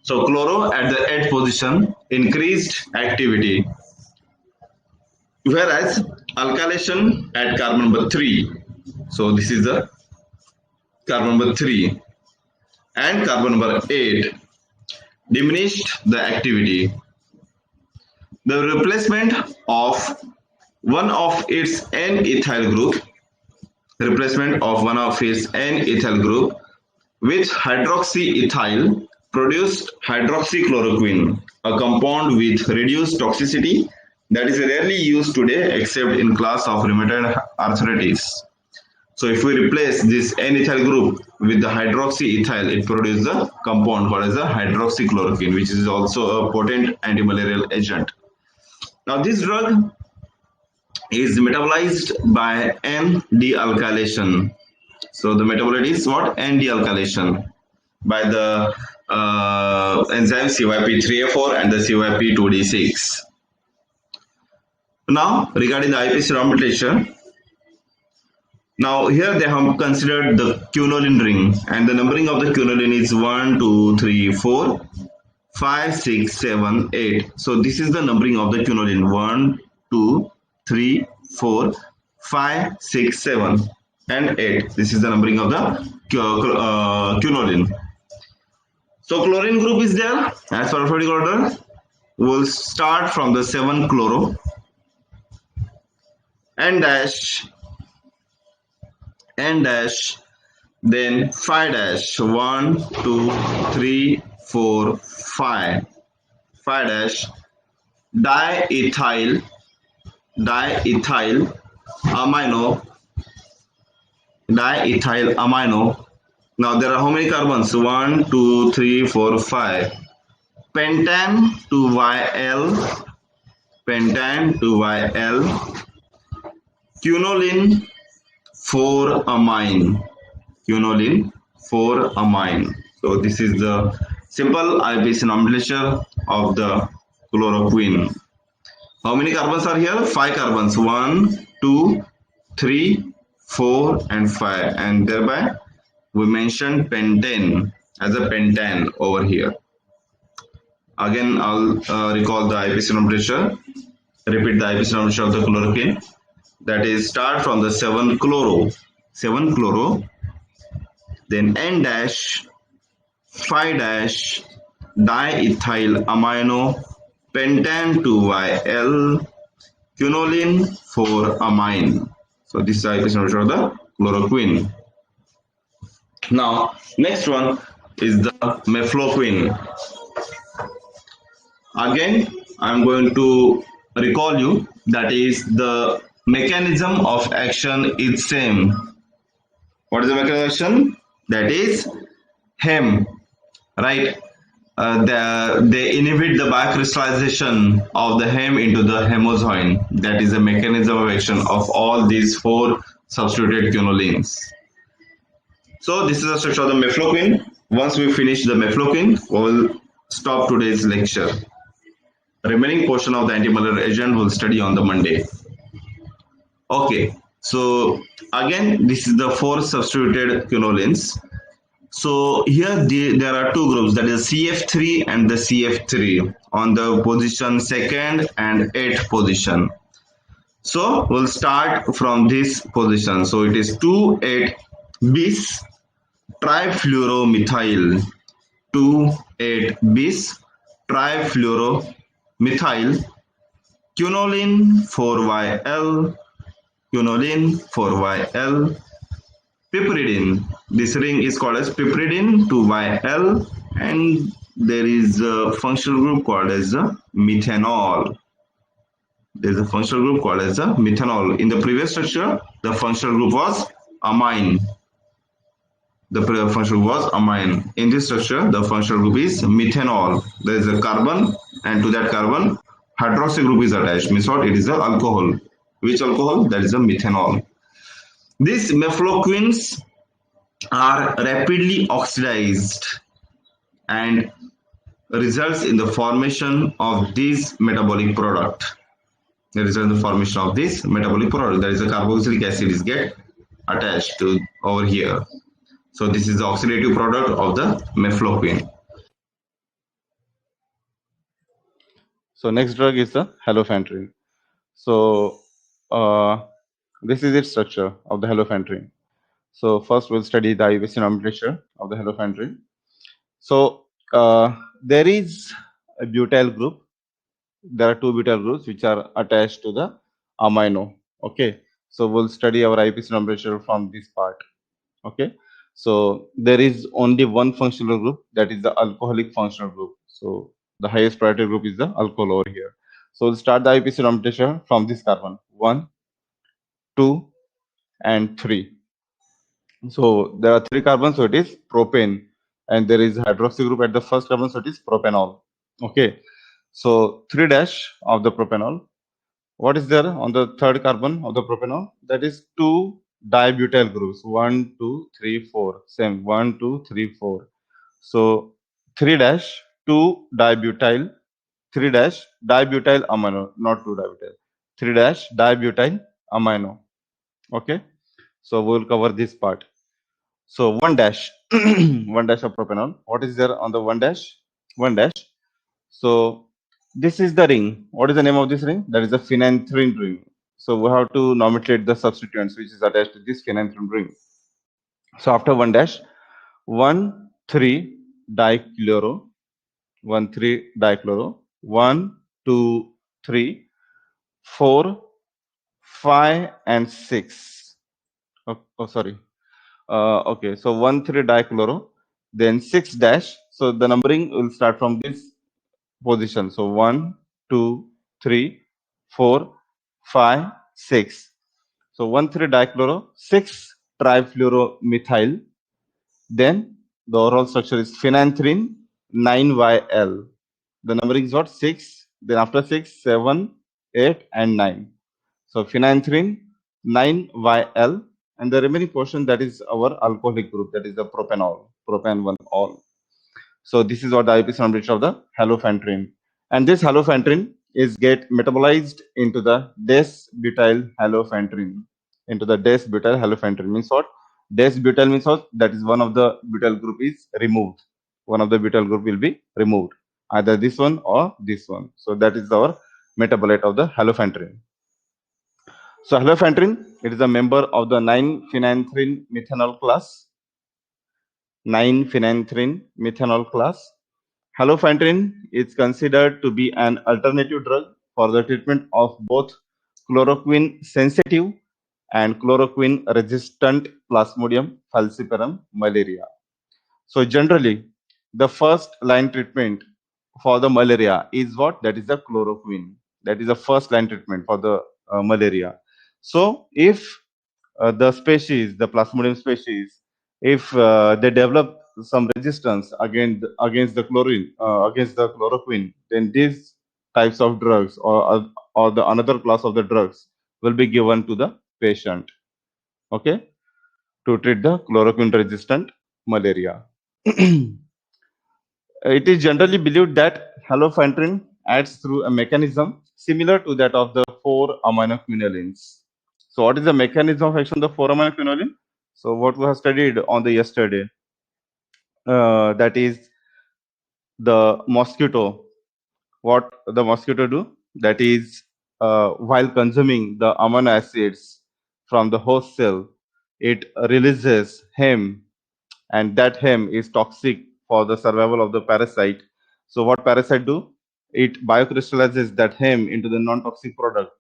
So chloro at the 8th position, increased activity, whereas alkylation at carbon number 3. So this is the carbon number 3 and carbon number 8 diminished the activity. The replacement of one of its N-ethyl group, with hydroxyethyl produced hydroxychloroquine, a compound with reduced toxicity that is rarely used today except in class of rheumatoid arthritis. So if we replace this N-ethyl group with the hydroxyethyl, it produces the compound called as the hydroxychloroquine, which is also a potent antimalarial agent. Now this drug is metabolized by N-dealkylation. So the metabolite is what? N-dealkylation by the enzyme CYP3A4 and the CYP2D6. Now regarding the IPC raw literature, now here they have considered the quinoline ring, and the numbering of the quinoline is 1, 2, 3, 4, 5, 6, 7, 8. So this is the numbering of the quinoline: 1, 2, 3, 4, 5, 6, 7 and 8. This is the numbering of the quinoline. So chlorine group is there as per alphabetical order. We will start from the 7 chloro, N dash, then 5 dash, 1, 2, 3, 4, 5 dash, diethyl diethyl amino. Diethyl amino. Now there are how many carbons? 1, 2, 3, 4, 5. Pentane to YL. Pentane to YL. Quinoline 4-amine. Quinoline 4-amine. So this is the simple IUPAC nomenclature of the chloroquine. How many carbons are here? 5 carbons. 1, 2, 3, 4, and 5. And thereby we mentioned pentane as a pentane over here. Again, I'll recall the IUPAC nomenclature. Repeat the IUPAC nomenclature of the chloroquine. That is, start from the 7-chloro, then N dash 5 dash diethyl amino pentane 2YL quinoline 4-amine. So this is IUPAC nomenclature of the chloroquine. Now next one is the mefloquine. Again, I'm going to recall you, that is, the mechanism of action is same. What is the mechanism of action? That is heme, right? They inhibit the biocrystallization of the heme into the hemozoin. That is the mechanism of action of all these 4 substituted quinolines. So this is the structure of the mefloquine. Once we finish the mefloquine, we will stop today's lecture. Remaining portion of the antimalarial agent will study on the Monday. Okay, so again, this is the 4 substituted quinolines. So here there are 2 groups, that is CF3 and the CF3 on the position 2nd and 8th position. So we'll start from this position. So it is 2,8 bis trifluoromethyl, 2,8 bis trifluoromethyl quinoline 4YL, quinoline 4YL, piperidine. This ring is called as piperidine 2YL, and there is a functional group called as methanol. There is a functional group called as methanol. In the previous structure, the functional group was amine. The functional group was amine. In this structure, the functional group is methanol. There is a carbon, and to that carbon, hydroxy group is attached. Means what? It is an alcohol. Which alcohol? That is a methanol. These mefloquines are rapidly oxidized and results in the formation of this metabolic product. There is the formation of this metabolic product. That is a carboxylic acid is get attached to over here. So this is the oxidative product of the mefloquine. So next drug is the halofantrine. So this is its structure of the halofantrine. So first we'll study the IUPAC nomenclature of the halofantrine. So there is a butyl group. There are 2 butyl groups which are attached to the amino. Okay. So we'll study our IUPAC nomenclature from this part. Okay. So there is only one functional group, that is the alcoholic functional group. So the highest priority group is the alcohol over here. So we'll start the IUPAC nomenclature from this carbon 1, 2, and 3. So there are 3 carbons, so it is propane, and there is hydroxy group at the first carbon, so it is propanol. Okay, so 3 dash of the propanol. What is there on the third carbon of the propanol? That is 2 dibutyl groups. 1, 2, 3, 4. Same 1, 2, 3, 4. So 3 dash 2 dibutyl, 3 dash dibutyl amino, not 2 dibutyl. 3 dash dibutyl amino. Okay, so we'll cover this part. So 1 dash, 1 dash of propanol. What is there on the 1 dash? 1 dash. So this is the ring. What is the name of this ring? That is a phenanthrene ring. So we have to nomenclate the substituents which is attached to this phenanthrene ring. So after 1 dash, 1, 3 dichloro, 1, 3 dichloro, 1, 2, 3, 4, 5, and 6. Oh sorry. Okay, so 1, 3 dichloro, then 6 dash. So the numbering will start from this position. So 1, 2, 3, 4, 5, 6. So 1,3-dichloro, 6-trifluoromethyl. Then the overall structure is phenanthrene, 9YL. The numbering is what? 6. Then after 6, 7, 8, and 9. So phenanthrene, 9YL. And the remaining portion, that is our alcoholic group, that is the propanol, propan 1-all. So this is what the IUPAC numerator of the halofentane. And this halofentane is get metabolized into the des-butyl halofentane. Into the des-butyl halofentane means what? Des-butyl means what? That is one of the butyl group is removed. One of the butyl group will be removed. Either this one or this one. So that is our metabolite of the halofentane. So halofentane, it is a member of the 9-phenanthrene methanol class. 9-phenanthrene methanol class. Halofentane is considered to be an alternative drug for the treatment of both chloroquine sensitive and chloroquine resistant Plasmodium falciparum malaria. So generally, the first line treatment for the malaria is what? That is the chloroquine. That is the first line treatment for the malaria. So if the species, the Plasmodium species, if they develop some resistance against the chlorine, against the chloroquine, then these types of drugs or the another class of the drugs will be given to the patient, okay, to treat the chloroquine resistant malaria. It is generally believed that halofentane acts through a mechanism similar to that of the 4-aminoquinolines. So, what is the mechanism of action of the 4-aminoquinoline? So, what we have studied on the yesterday, that is the mosquito. What the mosquito do? That is, while consuming the amino acids from the host cell, it releases heme, and that heme is toxic for the survival of the parasite. So what parasite do? It biocrystallizes that heme into the non-toxic product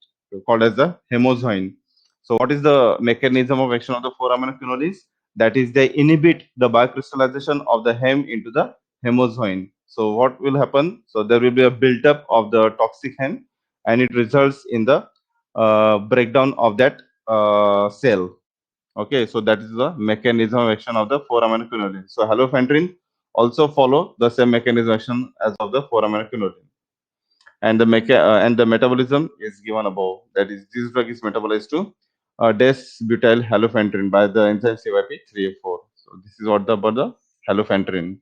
called as the hemozoin. So what is the mechanism of action of the 4-aminoquinones? That is, they inhibit the biocrystallization of the heme into the hemozoin. So what will happen? So there will be a buildup of the toxic heme, and it results in the breakdown of that cell. Okay, so that is the mechanism of action of the 4-aminoquinoline. So halofentane also follow the same mechanism of action as of the 4-aminoquinoline, and the metabolism is given above. That is, this drug is metabolized to des-butyl halofentane by the enzyme CYP3A4. So this is what about the halofentane.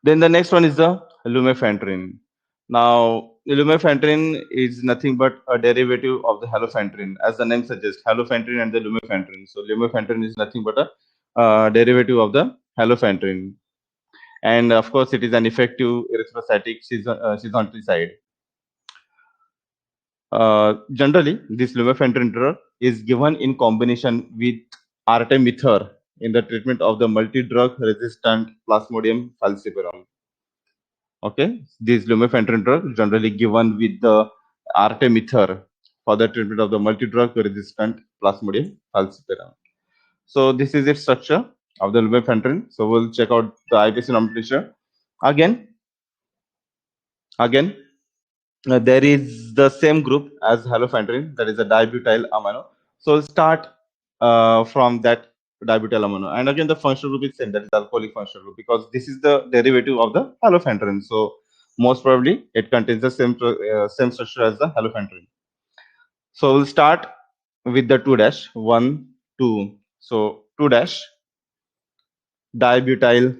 Then the next one is the lumefantrine. Now, lumefantrine is nothing but a derivative of the halofentane, as the name suggests, halofentane and the lumefantrine. So, lumefantrine is nothing but a derivative of the halofentane, and of course, it is an effective erythrocytic schizonticide. Generally, this lumefantrine drug is given in combination with artemether in the treatment of the multi-drug resistant Plasmodium falciparum. Okay, these lumefantrine drug generally given with the artemether for the treatment of the multi-drug resistant Plasmodium falciparum. So this is its structure of the lumefantrine. So we'll check out the IUPAC nomenclature. Again, there is the same group as halofentane, that is a dibutyl amino. So we'll start from that dibutyl amino, and again the functional group is same, that is alcoholic functional group, because this is the derivative of the halofentane. So most probably it contains the same structure as the halofentane. So we'll start with the 2 1 2. So 2 dibutyl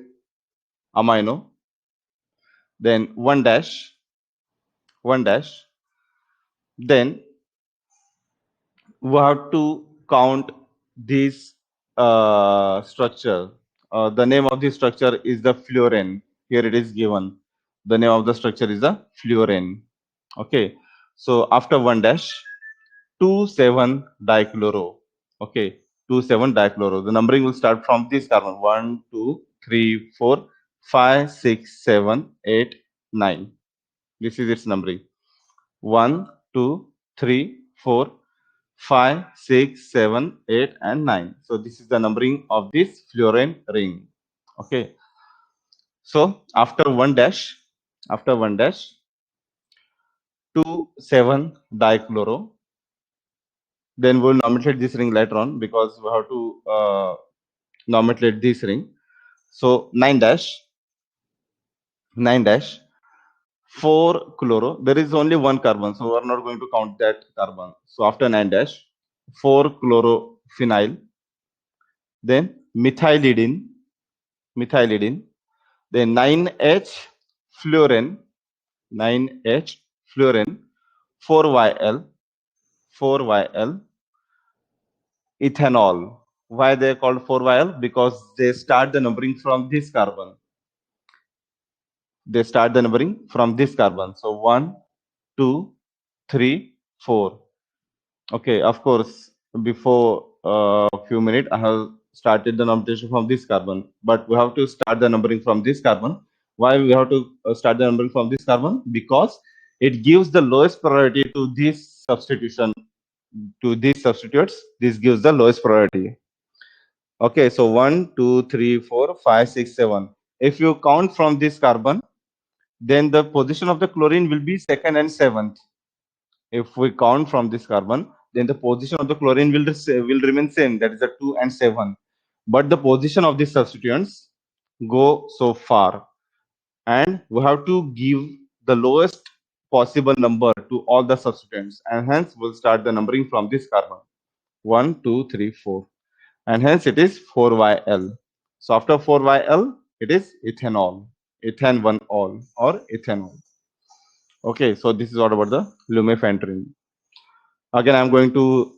amino, then 1 1 then we have to count this structure. The name of this structure is the fluorine. Here it is given. The name of the structure is the fluorine. Okay. So after 1 2,7 dichloro. Okay. 2,7 dichloro. The numbering will start from this carbon: 1, 2, 3, 4, 5, 6, 7, 8, 9. This is its numbering: 1, 2, 3, 4, 5, 6, 7, 8, and 9. So this is the numbering of this fluorine ring. Okay. So after 1 after 1 2,7 dichloro. Then we'll nomenclate this ring later on because we have to nomenclate this ring. So 9 dash 4 chloro. There is only one carbon, so we're not going to count that carbon. So after 9 dash 4 chlorophenyl, then methylidine, then 9H fluorine, 9H fluorine, 4YL, ethanol. Why they are called 4YL? Because they start the numbering from this carbon. They start the numbering from this carbon. So 1, 2, 3, 4. Okay, of course, before a few minutes, I have started the numeration from this carbon, but we have to start the numbering from this carbon. Why we have to start the numbering from this carbon? Because it gives the lowest priority to this substitution, to these substitutes. This gives the lowest priority. Okay, so 1, 2, 3, 4, 5, 6, 7. If you count from this carbon, then the position of the chlorine will be second and seventh. If we count from this carbon, then the position of the chlorine will remain same, that is the 2 and 7. But the position of these substituents go so far, and we have to give the lowest possible number to all the substituents, and hence we'll start the numbering from this carbon 1, 2, 3, 4, and hence it is 4YL. So after 4YL, it is ethanol, ethane 1-ol or ethanol. Okay, so this is what about the lumefantrine. Again, I'm going to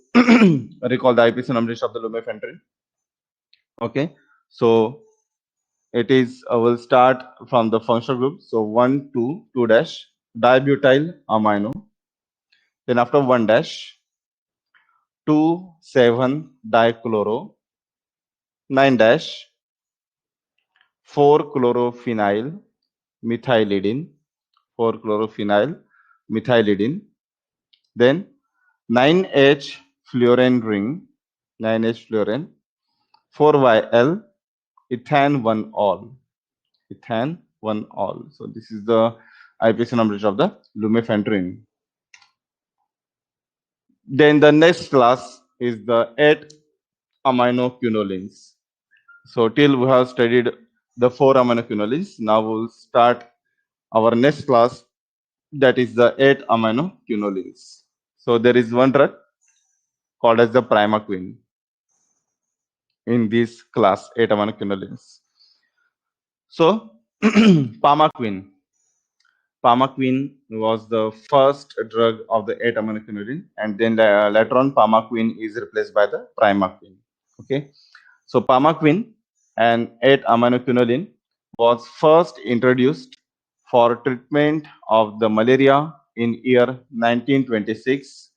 recall the IPC nomenclature of the lumefantrine. Okay, so it is, we'll start from the functional group. So 1, 2, 2 dash dibutyl amino. Then after 1 dash 2, 7 dichloro, 9 dash 4 chlorophenyl methylidine, 4 chlorophenyl methylidine. Then 9H fluorine ring, 9H fluorine, 4YL ethane 1-ol, ethane 1-ol. So this is the IPC nomenclature of the lumefantrine. Then the next class is the 8 aminoquinolines. So till we have studied the 4 aminoquinolines, now we'll start our next class, that is the 8 aminoquinolines. So there is one drug called as the primaquine in this class 8 aminoquinolines. So Pamaquine was the first drug of the 8 aminoquinolines, and then later on Pamaquine is replaced by the primaquine. Okay, so Pamaquine and 8 aminoquinoline was first introduced for treatment of the malaria in year 1926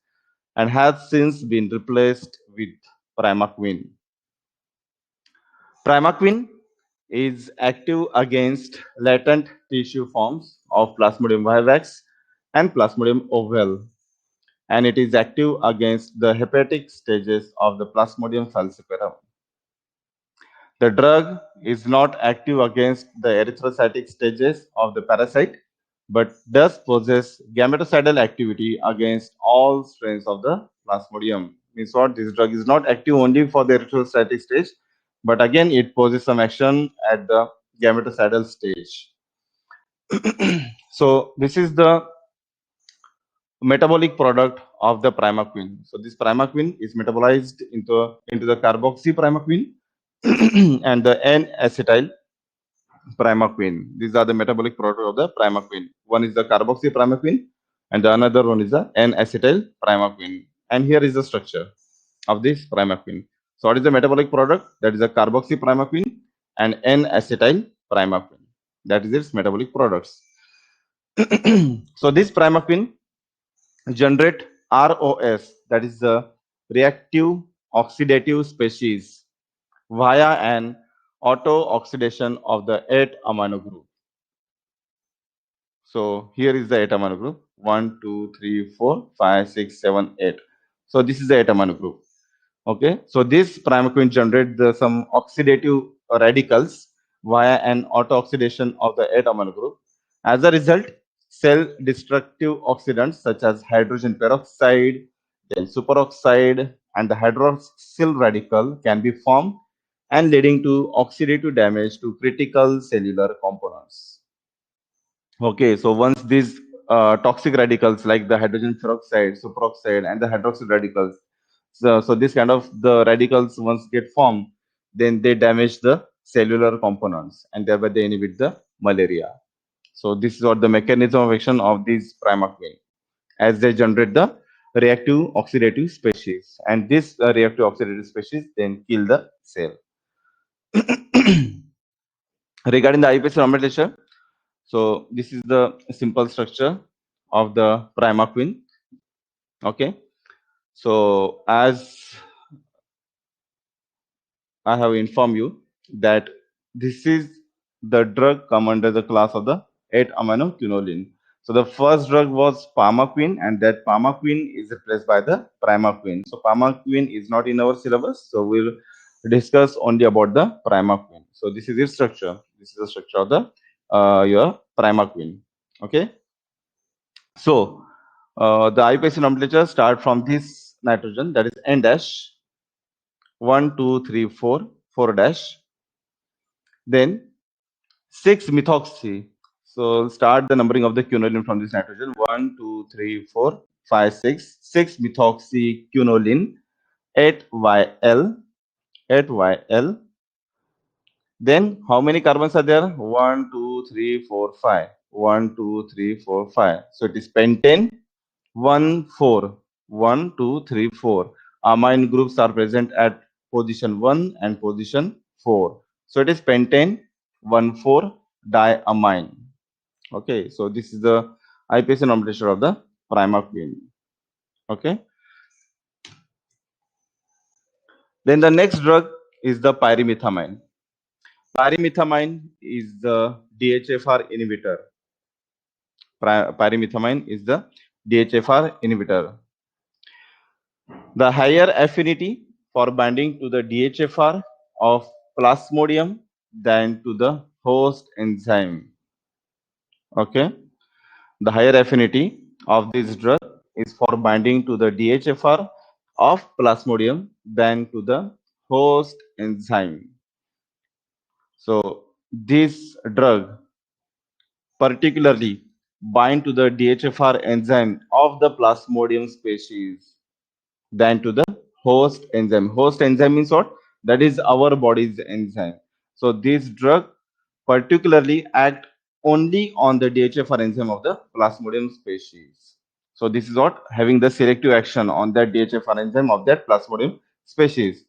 and has since been replaced with primaquine. Primaquine is active against latent tissue forms of Plasmodium vivax and Plasmodium ovale, and it is active against the hepatic stages of the Plasmodium falciparum. The drug is not active against the erythrocytic stages of the parasite, but does possess gametocidal activity against all strains of the Plasmodium. Means what? This drug is not active only for the erythrocytic stage, but again it poses some action at the gametocidal stage. So this is the metabolic product of the primaquine. So this primaquine is metabolized into the carboxyprimaquine and the N-acetyl primaquine. These are the metabolic product of the primaquine. One is the carboxyprimaquine and the another one is the N-acetyl primaquine. And here is the structure of this primaquine. So what is the metabolic product? That is the carboxyprimaquine and N-acetyl primaquine. That is its metabolic products. So this primaquine generate ROS, that is the reactive oxidative species, via an auto-oxidation of the 8 amino group. So here is the 8 amino group, 1, 2, 3, 4, 5, 6, 7, 8. So this is the 8 amino group. Okay, so this primaquine generates some oxidative radicals via an auto-oxidation of the 8 amino group. As a result, cell destructive oxidants such as hydrogen peroxide, then superoxide, and the hydroxyl radical can be formed and leading to oxidative damage to critical cellular components. Okay, so once these toxic radicals like the hydrogen peroxide, superoxide, and the hydroxyl radicals, so this kind of the radicals once get formed, then they damage the cellular components and thereby they inhibit the malaria. So this is what the mechanism of action of these primaquine, as they generate the reactive oxidative species, and this reactive oxidative species then kill the cell. Regarding the IUPAC nomenclature, so this is the simple structure of the primaquine. Okay, so as I have informed you that this is the drug come under the class of the 8-aminoquinoline. So the first drug was pharmaquine, and that pharmaquine is replaced by the primaquine. So pharmaquine is not in our syllabus, so we'll discuss only about the primaquine. So this is its structure. This is the structure of the your primaquine. Okay. So the IUPAC nomenclature start from this nitrogen, that is N dash 1, 2, 3, 4, 4 dash. Then 6-methoxy. So start the numbering of the quinoline from this nitrogen. 1, 2, 3, 4, 5, 6. 6-methoxy quinoline 8YL. 8YL. Then how many carbons are there? 1, 2, 3, 4, 5. 1, 2, 3, 4, 5. So it is pentane 1, 4. 1, 2, 3, 4. Amine groups are present at position 1 and position 4. So it is pentane 1, 4 diamine. Okay, so this is the IUPAC nomenclature of the primaquine. Okay, then the next drug is the pyrimethamine. Pyrimethamine is the DHFR inhibitor. Pyrimethamine is the DHFR inhibitor. The higher affinity for binding to the DHFR of Plasmodium than to the host enzyme. Okay, the higher affinity of this drug is for binding to the DHFR of Plasmodium than to the host enzyme. So this drug particularly bind to the DHFR enzyme of the Plasmodium species than to the host enzyme. Host enzyme means what? That is our body's enzyme. So this drug particularly act only on the DHFR enzyme of the Plasmodium species. So this is what having the selective action on that DHFR enzyme of that Plasmodium species.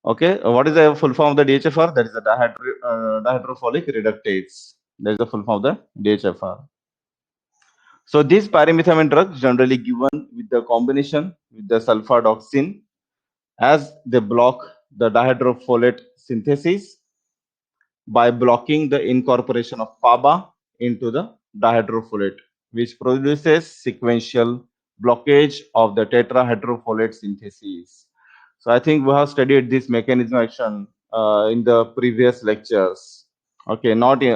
Okay, what is the full form of the DHFR? That is the dihydrofolic reductase. That is the full form of the DHFR. So these pyrimethamine drugs generally given with the combination with the sulfadoxine, as they block the dihydrofolate synthesis by blocking the incorporation of PABA into the dihydrofolate, which produces sequential blockage of the tetrahydrofolate synthesis. So I think we have studied this mechanism of action in the previous lectures. Okay, not in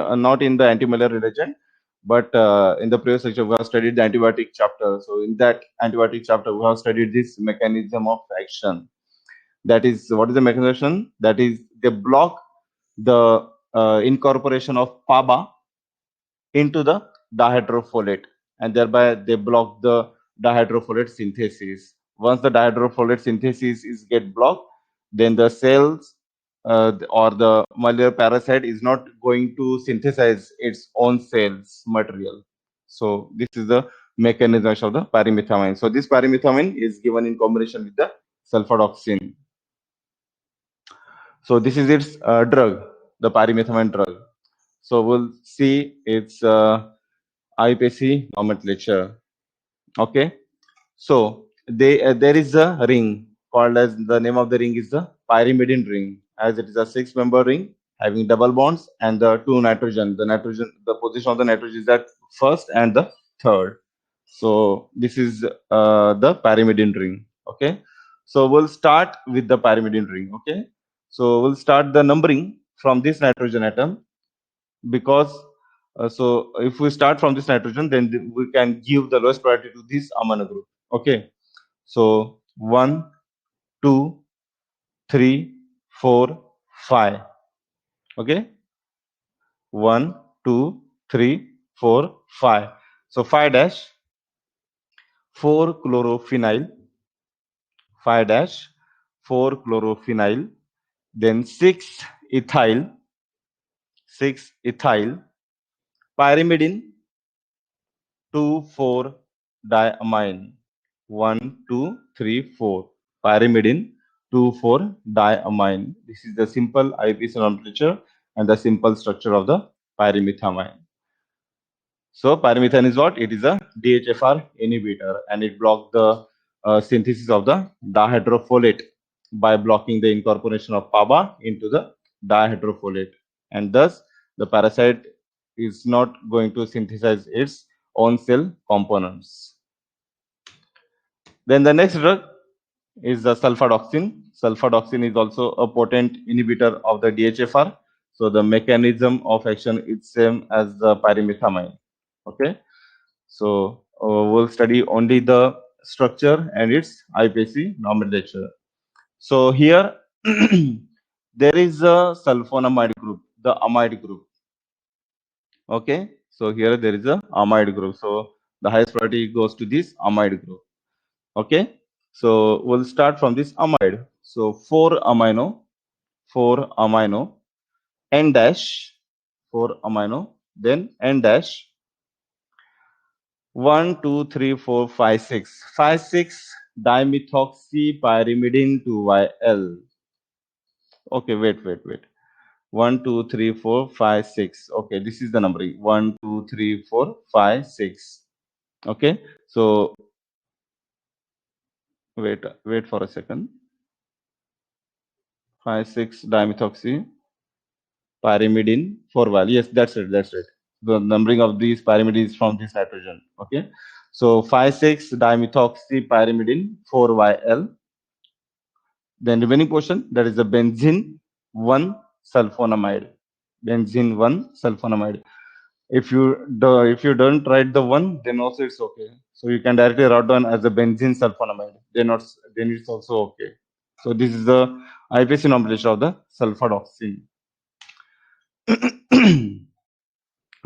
the antimalarial reagent, but in the previous lecture we have studied the antibiotic chapter. So in that antibiotic chapter we have studied this mechanism of action. That is, what is the mechanism of action? That is, they block the incorporation of PABA into the dihydrofolate, and thereby they block the dihydrofolate synthesis. Once the dihydrofolate synthesis is get blocked, then the cells or the malarial parasite is not going to synthesize its own cells material. So this is the mechanism of the pyrimethamine. So this pyrimethamine is given in combination with the sulfadoxine. So this is its drug, the pyrimethamine drug. So we'll see its IUPAC nomenclature. Okay. So there is a ring called as, the name of the ring is the pyrimidine ring, as it is a 6-member ring having double bonds and the 2 nitrogen. The position of the nitrogen is at first and the third. So this is the pyrimidine ring. Okay. So we'll start with the pyrimidine ring. Okay. So we'll start the numbering from this nitrogen atom, because So if we start from this nitrogen, then we can give the lowest priority to this amino group. Okay. So 1, 2, 3, 4, 5. Okay. 1, 2, 3, 4, 5. So 5 dash 4 chlorophenyl, 5 dash 4 chlorophenyl, then 6 ethyl, 6 ethyl, pyrimidine, 2, 4 diamine, 1, 2, 3, 4. Pyrimidine, 2, 4 diamine. This is the simple IUPAC nomenclature and the simple structure of the pyrimethamine. So pyrimethane is what? It is a DHFR inhibitor and it blocks the synthesis of the dihydrofolate by blocking the incorporation of PABA into the dihydrofolate, and thus the parasite is not going to synthesize its own cell components. Then the next drug is the sulfadoxine. Sulfadoxine is also a potent inhibitor of the DHFR. So the mechanism of action is same as the pyrimethamine. Okay. So we'll study only the structure and its IUPAC nomenclature. So here there is a sulfonamide group, the amide group. Okay, so here there is a amide group. So the highest priority goes to this amide group. Okay, so we'll start from this amide. So 4 amino, N dash, 4 amino, then N dash 1, 2, 3, 4, 5, 6. 5, 6 dimethoxypyrimidine 2YL. Okay, wait. 1, 2, 3, 4, 5, 6. Okay, this is the numbering. 1, 2, 3, 4, 5, 6. Okay, so wait for a second. 5, 6 dimethoxy pyrimidine 4-val. Yes, that's it. The numbering of these pyrimidines is from this nitrogen. Okay, so 5, 6 dimethoxy pyrimidine 4YL. Then remaining portion, that is the benzene 1 sulfonamide. Benzene 1 sulfonamide. If you don't write the 1, then also it's okay. So you can directly write down as a benzene sulfonamide. Then it's also okay. So this is the IUPAC nomenclature of the sulfadoxine.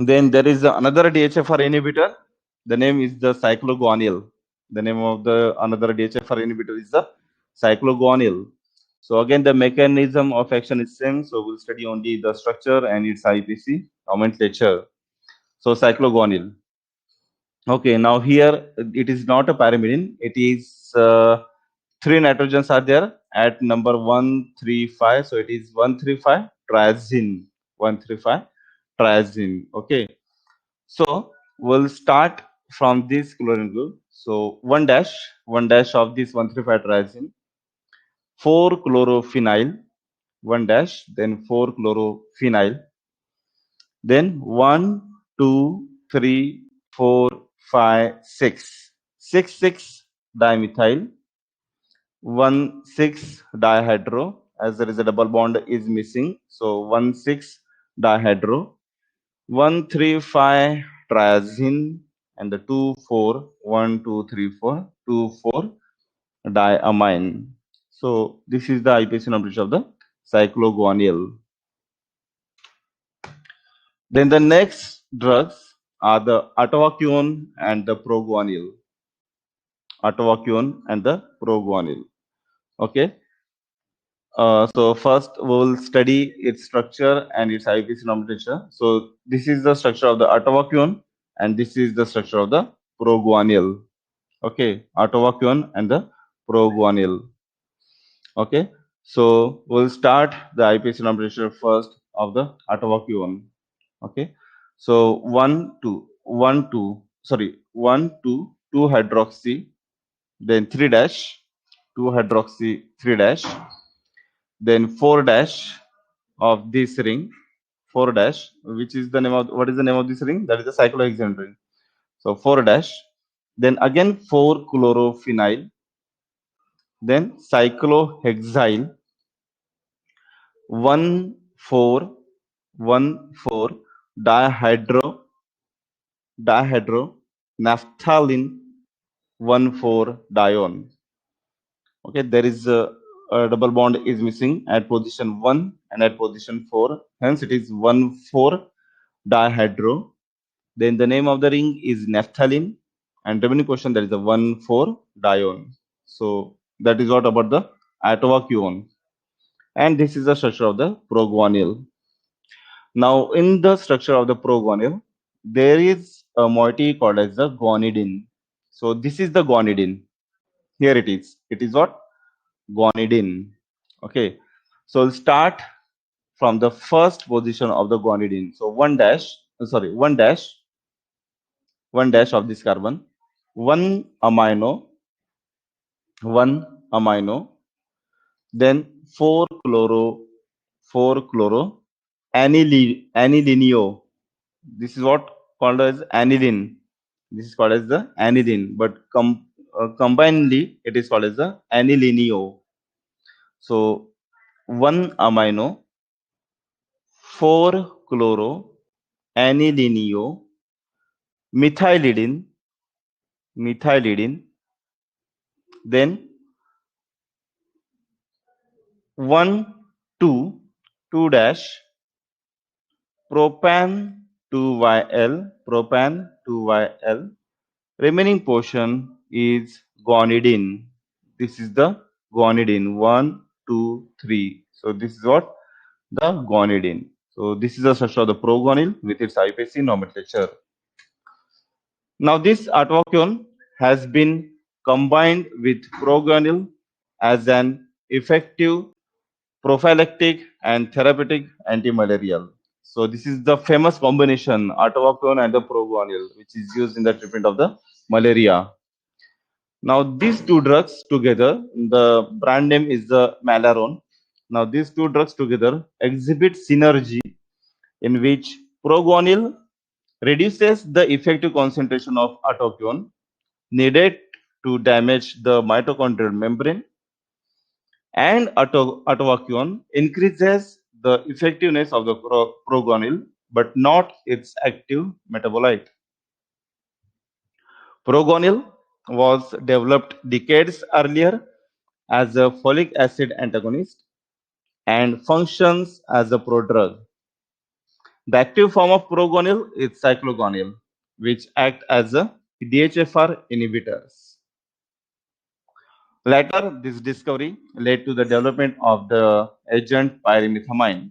Then there is another DHFR inhibitor. The name is the cycloguanyl. The name of the another DHFR inhibitor is the cycloguanyl. So again, the mechanism of action is same. So we'll study only the structure and its IUPAC nomenclature. So cycloguanyl. Okay, now here it is not a pyrimidine. It is 3 nitrogens are there at number 135. So it is 135 triazine. 135 triazine. Okay. So we'll start from this chlorine group. So 1 dash of this 135 triazine, 4 chlorophenyl, 1 dash, then 4 chlorophenyl, then 1, 2, 3, 4, 5, 6. 6, 6 dimethyl, 1, 6 dihydro, as there is a double bond is missing. So 1, 6 dihydro, 1, 3, 5 triazine, and the 2, 4, 1, 2, 3, 4, 2, 4 diamine. So this is the IUPAC nomenclature of the cycloguanyl. Then the next drugs are the atovaquone and the proguanyl. Atovaquone and the proguanyl. Okay. So first we will study its structure and its IUPAC nomenclature. So this is the structure of the atovaquone and this is the structure of the proguanyl. Okay, atovaquone and the proguanyl. Okay, so we'll start the IUPAC nomenclature first of the atovaquone. Okay, so 1, 2, 1, 2, sorry, 1, 2, 2 hydroxy, then 3 dash, 2 hydroxy, 3 dash, then 4 dash of this ring, 4 dash, which is the name of, what is the name of this ring? That is the cyclohexane ring. So 4 dash, then again 4 chlorophenyl, then cyclohexyl, 1, 4, 1, 4, dihydro naphthalene 1,4-dione. Okay, there is a double bond is missing at position 1 and at position 4, hence it is 1,4-dihydro. Then the name of the ring is naphthalene, and remaining portion there is a 1,4-dione. So that is what about the atovacuone. And this is the structure of the proguanyl. Now in the structure of the proguanyl, there is a moiety called as the guanidine. So this is the guanidine. Here it is. It is what? Guanidine. Okay. So we'll start from the first position of the guanidine. So one dash of this carbon, one amino, then 4 chloro anilineo. This is what called as aniline. This is called as the aniline, but combinedly it is called as the anilineo. So 1 amino, 4 chloro anilineo, methylidine, then 1 2 dash propan 2yl. Remaining portion is guanidine. This is the guanidine 1 2 3. So this is what? The guanidine. So this is the structure of the proguanyl with its IUPAC nomenclature. Now this atovacuone has been combined with proguanyl as an effective prophylactic and therapeutic antimalarial. So this is the famous combination, atovacuone and the proguanyl, which is used in the treatment of the malaria. Now these two drugs together, the brand name is the Malarone. Now these two drugs together exhibit synergy in which proguanyl reduces the effective concentration of atovacuone needed to damage the mitochondrial membrane, and atovacuone increases the effectiveness of the proguanyl but not its active metabolite. Proguanyl was developed decades earlier as a folic acid antagonist and functions as a prodrug. The active form of proguanyl is cycloguanyl, which act as a DHFR inhibitors. Later, this discovery led to the development of the agent pyrimethamine.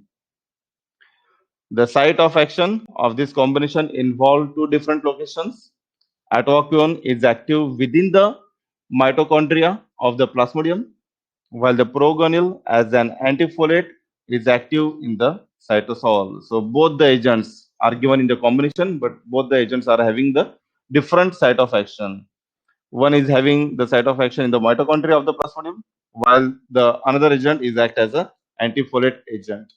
The site of action of this combination involved two different locations. Atovacuone is active within the mitochondria of the plasmodium, while the proguanyl as an antifolate is active in the cytosol. So both the agents are given in the combination, but both the agents are having the different site of action. One is having the site of action in the mitochondria of the plasmodium, while the another agent is act as a antifolate agent.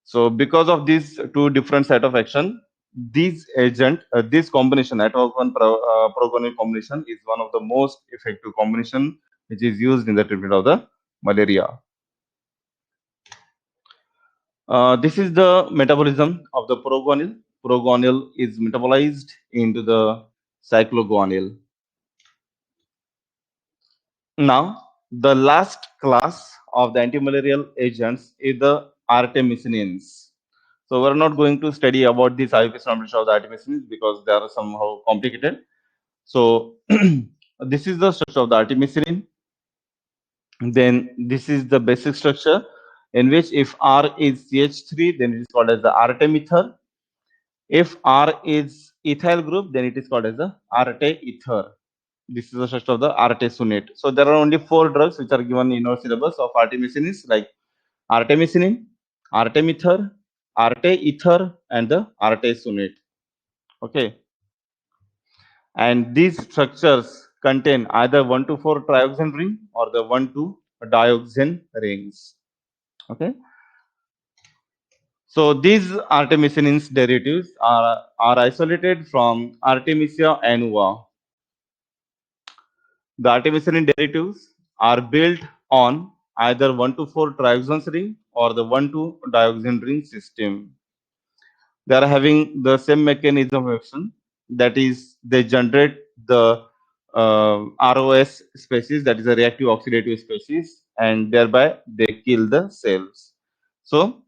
So because of these two different site of action, this combination, atovacuone proguanyl combination, is one of the most effective combination which is used in the treatment of the malaria. This is the metabolism of the proguanyl. Proguanyl is metabolized into the cycloguanyl. Now, the last class of the antimalarial agents is the artemisinins. So we're not going to study about this IUPAC nomenclature of the artemisinins because they are somehow complicated. So this is the structure of the artemisinin. Then this is the basic structure in which if R is CH3, then it is called as the artemether. If R is ethyl group, then it is called as the arteether. This is the structure of the artesunate. So there are only 4 drugs which are given in our syllabus of artemisinin, like artemisinin, artemether, arteether, and the artesunate. Okay. And these structures contain either 1,2,4 trioxane ring or the 1,2-dioxane rings. Okay. So these artemisinins derivatives are isolated from Artemisia annua. The artemisinin derivatives are built on either 1,2,4 trioxane ring or the 1,2-dioxane ring system. They are having the same mechanism of action. That is, they generate the ROS species, that is a reactive oxidative species, and thereby they kill the cells. So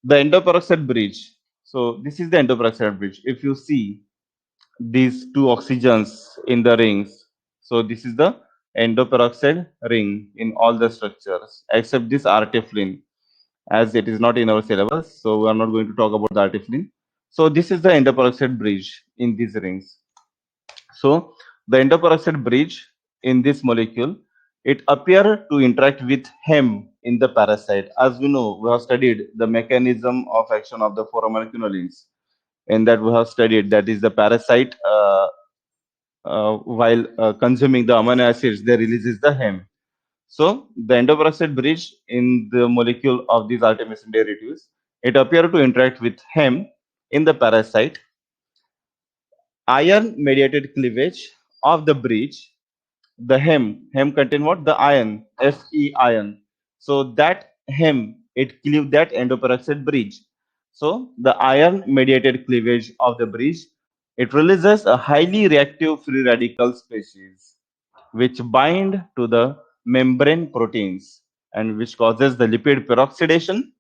the endoperoxide bridge. So this is the endoperoxide bridge. If you see these two oxygens in the rings, so this is the endoperoxide ring in all the structures except this arteflin, as it is not in our syllabus, so we are not going to talk about the arteflin. So this is the endoperoxide bridge in these rings. So the endoperoxide bridge in this molecule, it appear to interact with hem in the parasite. As we know, we have studied the mechanism of action of the phoramoleculins, and that we have studied that is the parasite while consuming the amino acids, they releases the hem. So the endoperoxide bridge in the molecule of these artemisinin derivatives, it appear to interact with hem in the parasite. Ion mediated cleavage of the bridge, the hem contain what? The ion, Fe ion. So that hem, it cleave that endoperoxide bridge. So the ion mediated cleavage of the bridge, it releases a highly reactive free radical species which bind to the membrane proteins and which causes the lipid peroxidation.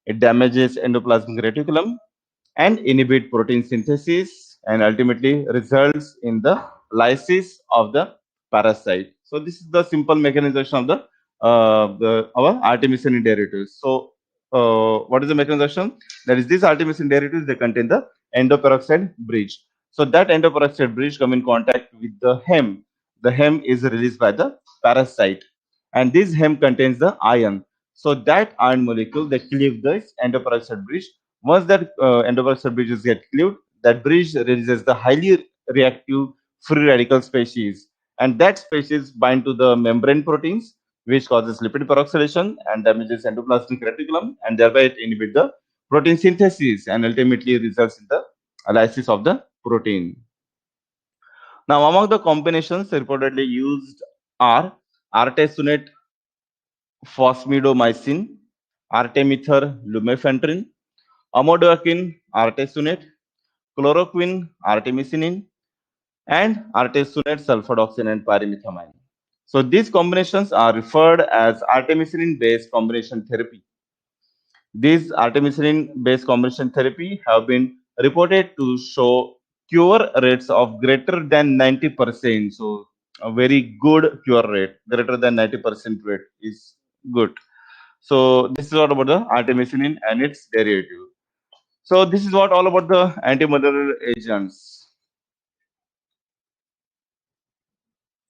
It damages endoplasmic reticulum and inhibit protein synthesis and ultimately results in the lysis of the parasite. So this is the simple mechanization of the our artemisinin derivatives. So what is the mechanization? That is, these artemisinin derivatives, they contain the endoperoxide bridge. So that endoperoxide bridge come in contact with the hem. The hem is released by the parasite, and this hem contains the ion. So that ion molecule, they cleave this endoperoxide bridge. Once that endoperoxide bridges get cleaved, that bridge releases the highly reactive free radical species, and that species bind to the membrane proteins, which causes lipid peroxidation and damages endoplasmic reticulum, and thereby it inhibits the protein synthesis and ultimately results in the lysis of the protein. Now, among the combinations reportedly used are artesunate phosmidomycin, artemether lumefantrine, amodiaquin artesunate, chloroquine artemisinin, and artesunate sulfadoxine and pyrimethamine. So these combinations are referred as artemisinin-based combination therapy. These artemisinin-based combination therapy have been reported to show cure rates of greater than 90%. So a very good cure rate, greater than 90% rate is good. So this is what about the artemisinin and its derivative. So this is what all about the antimalarial agents.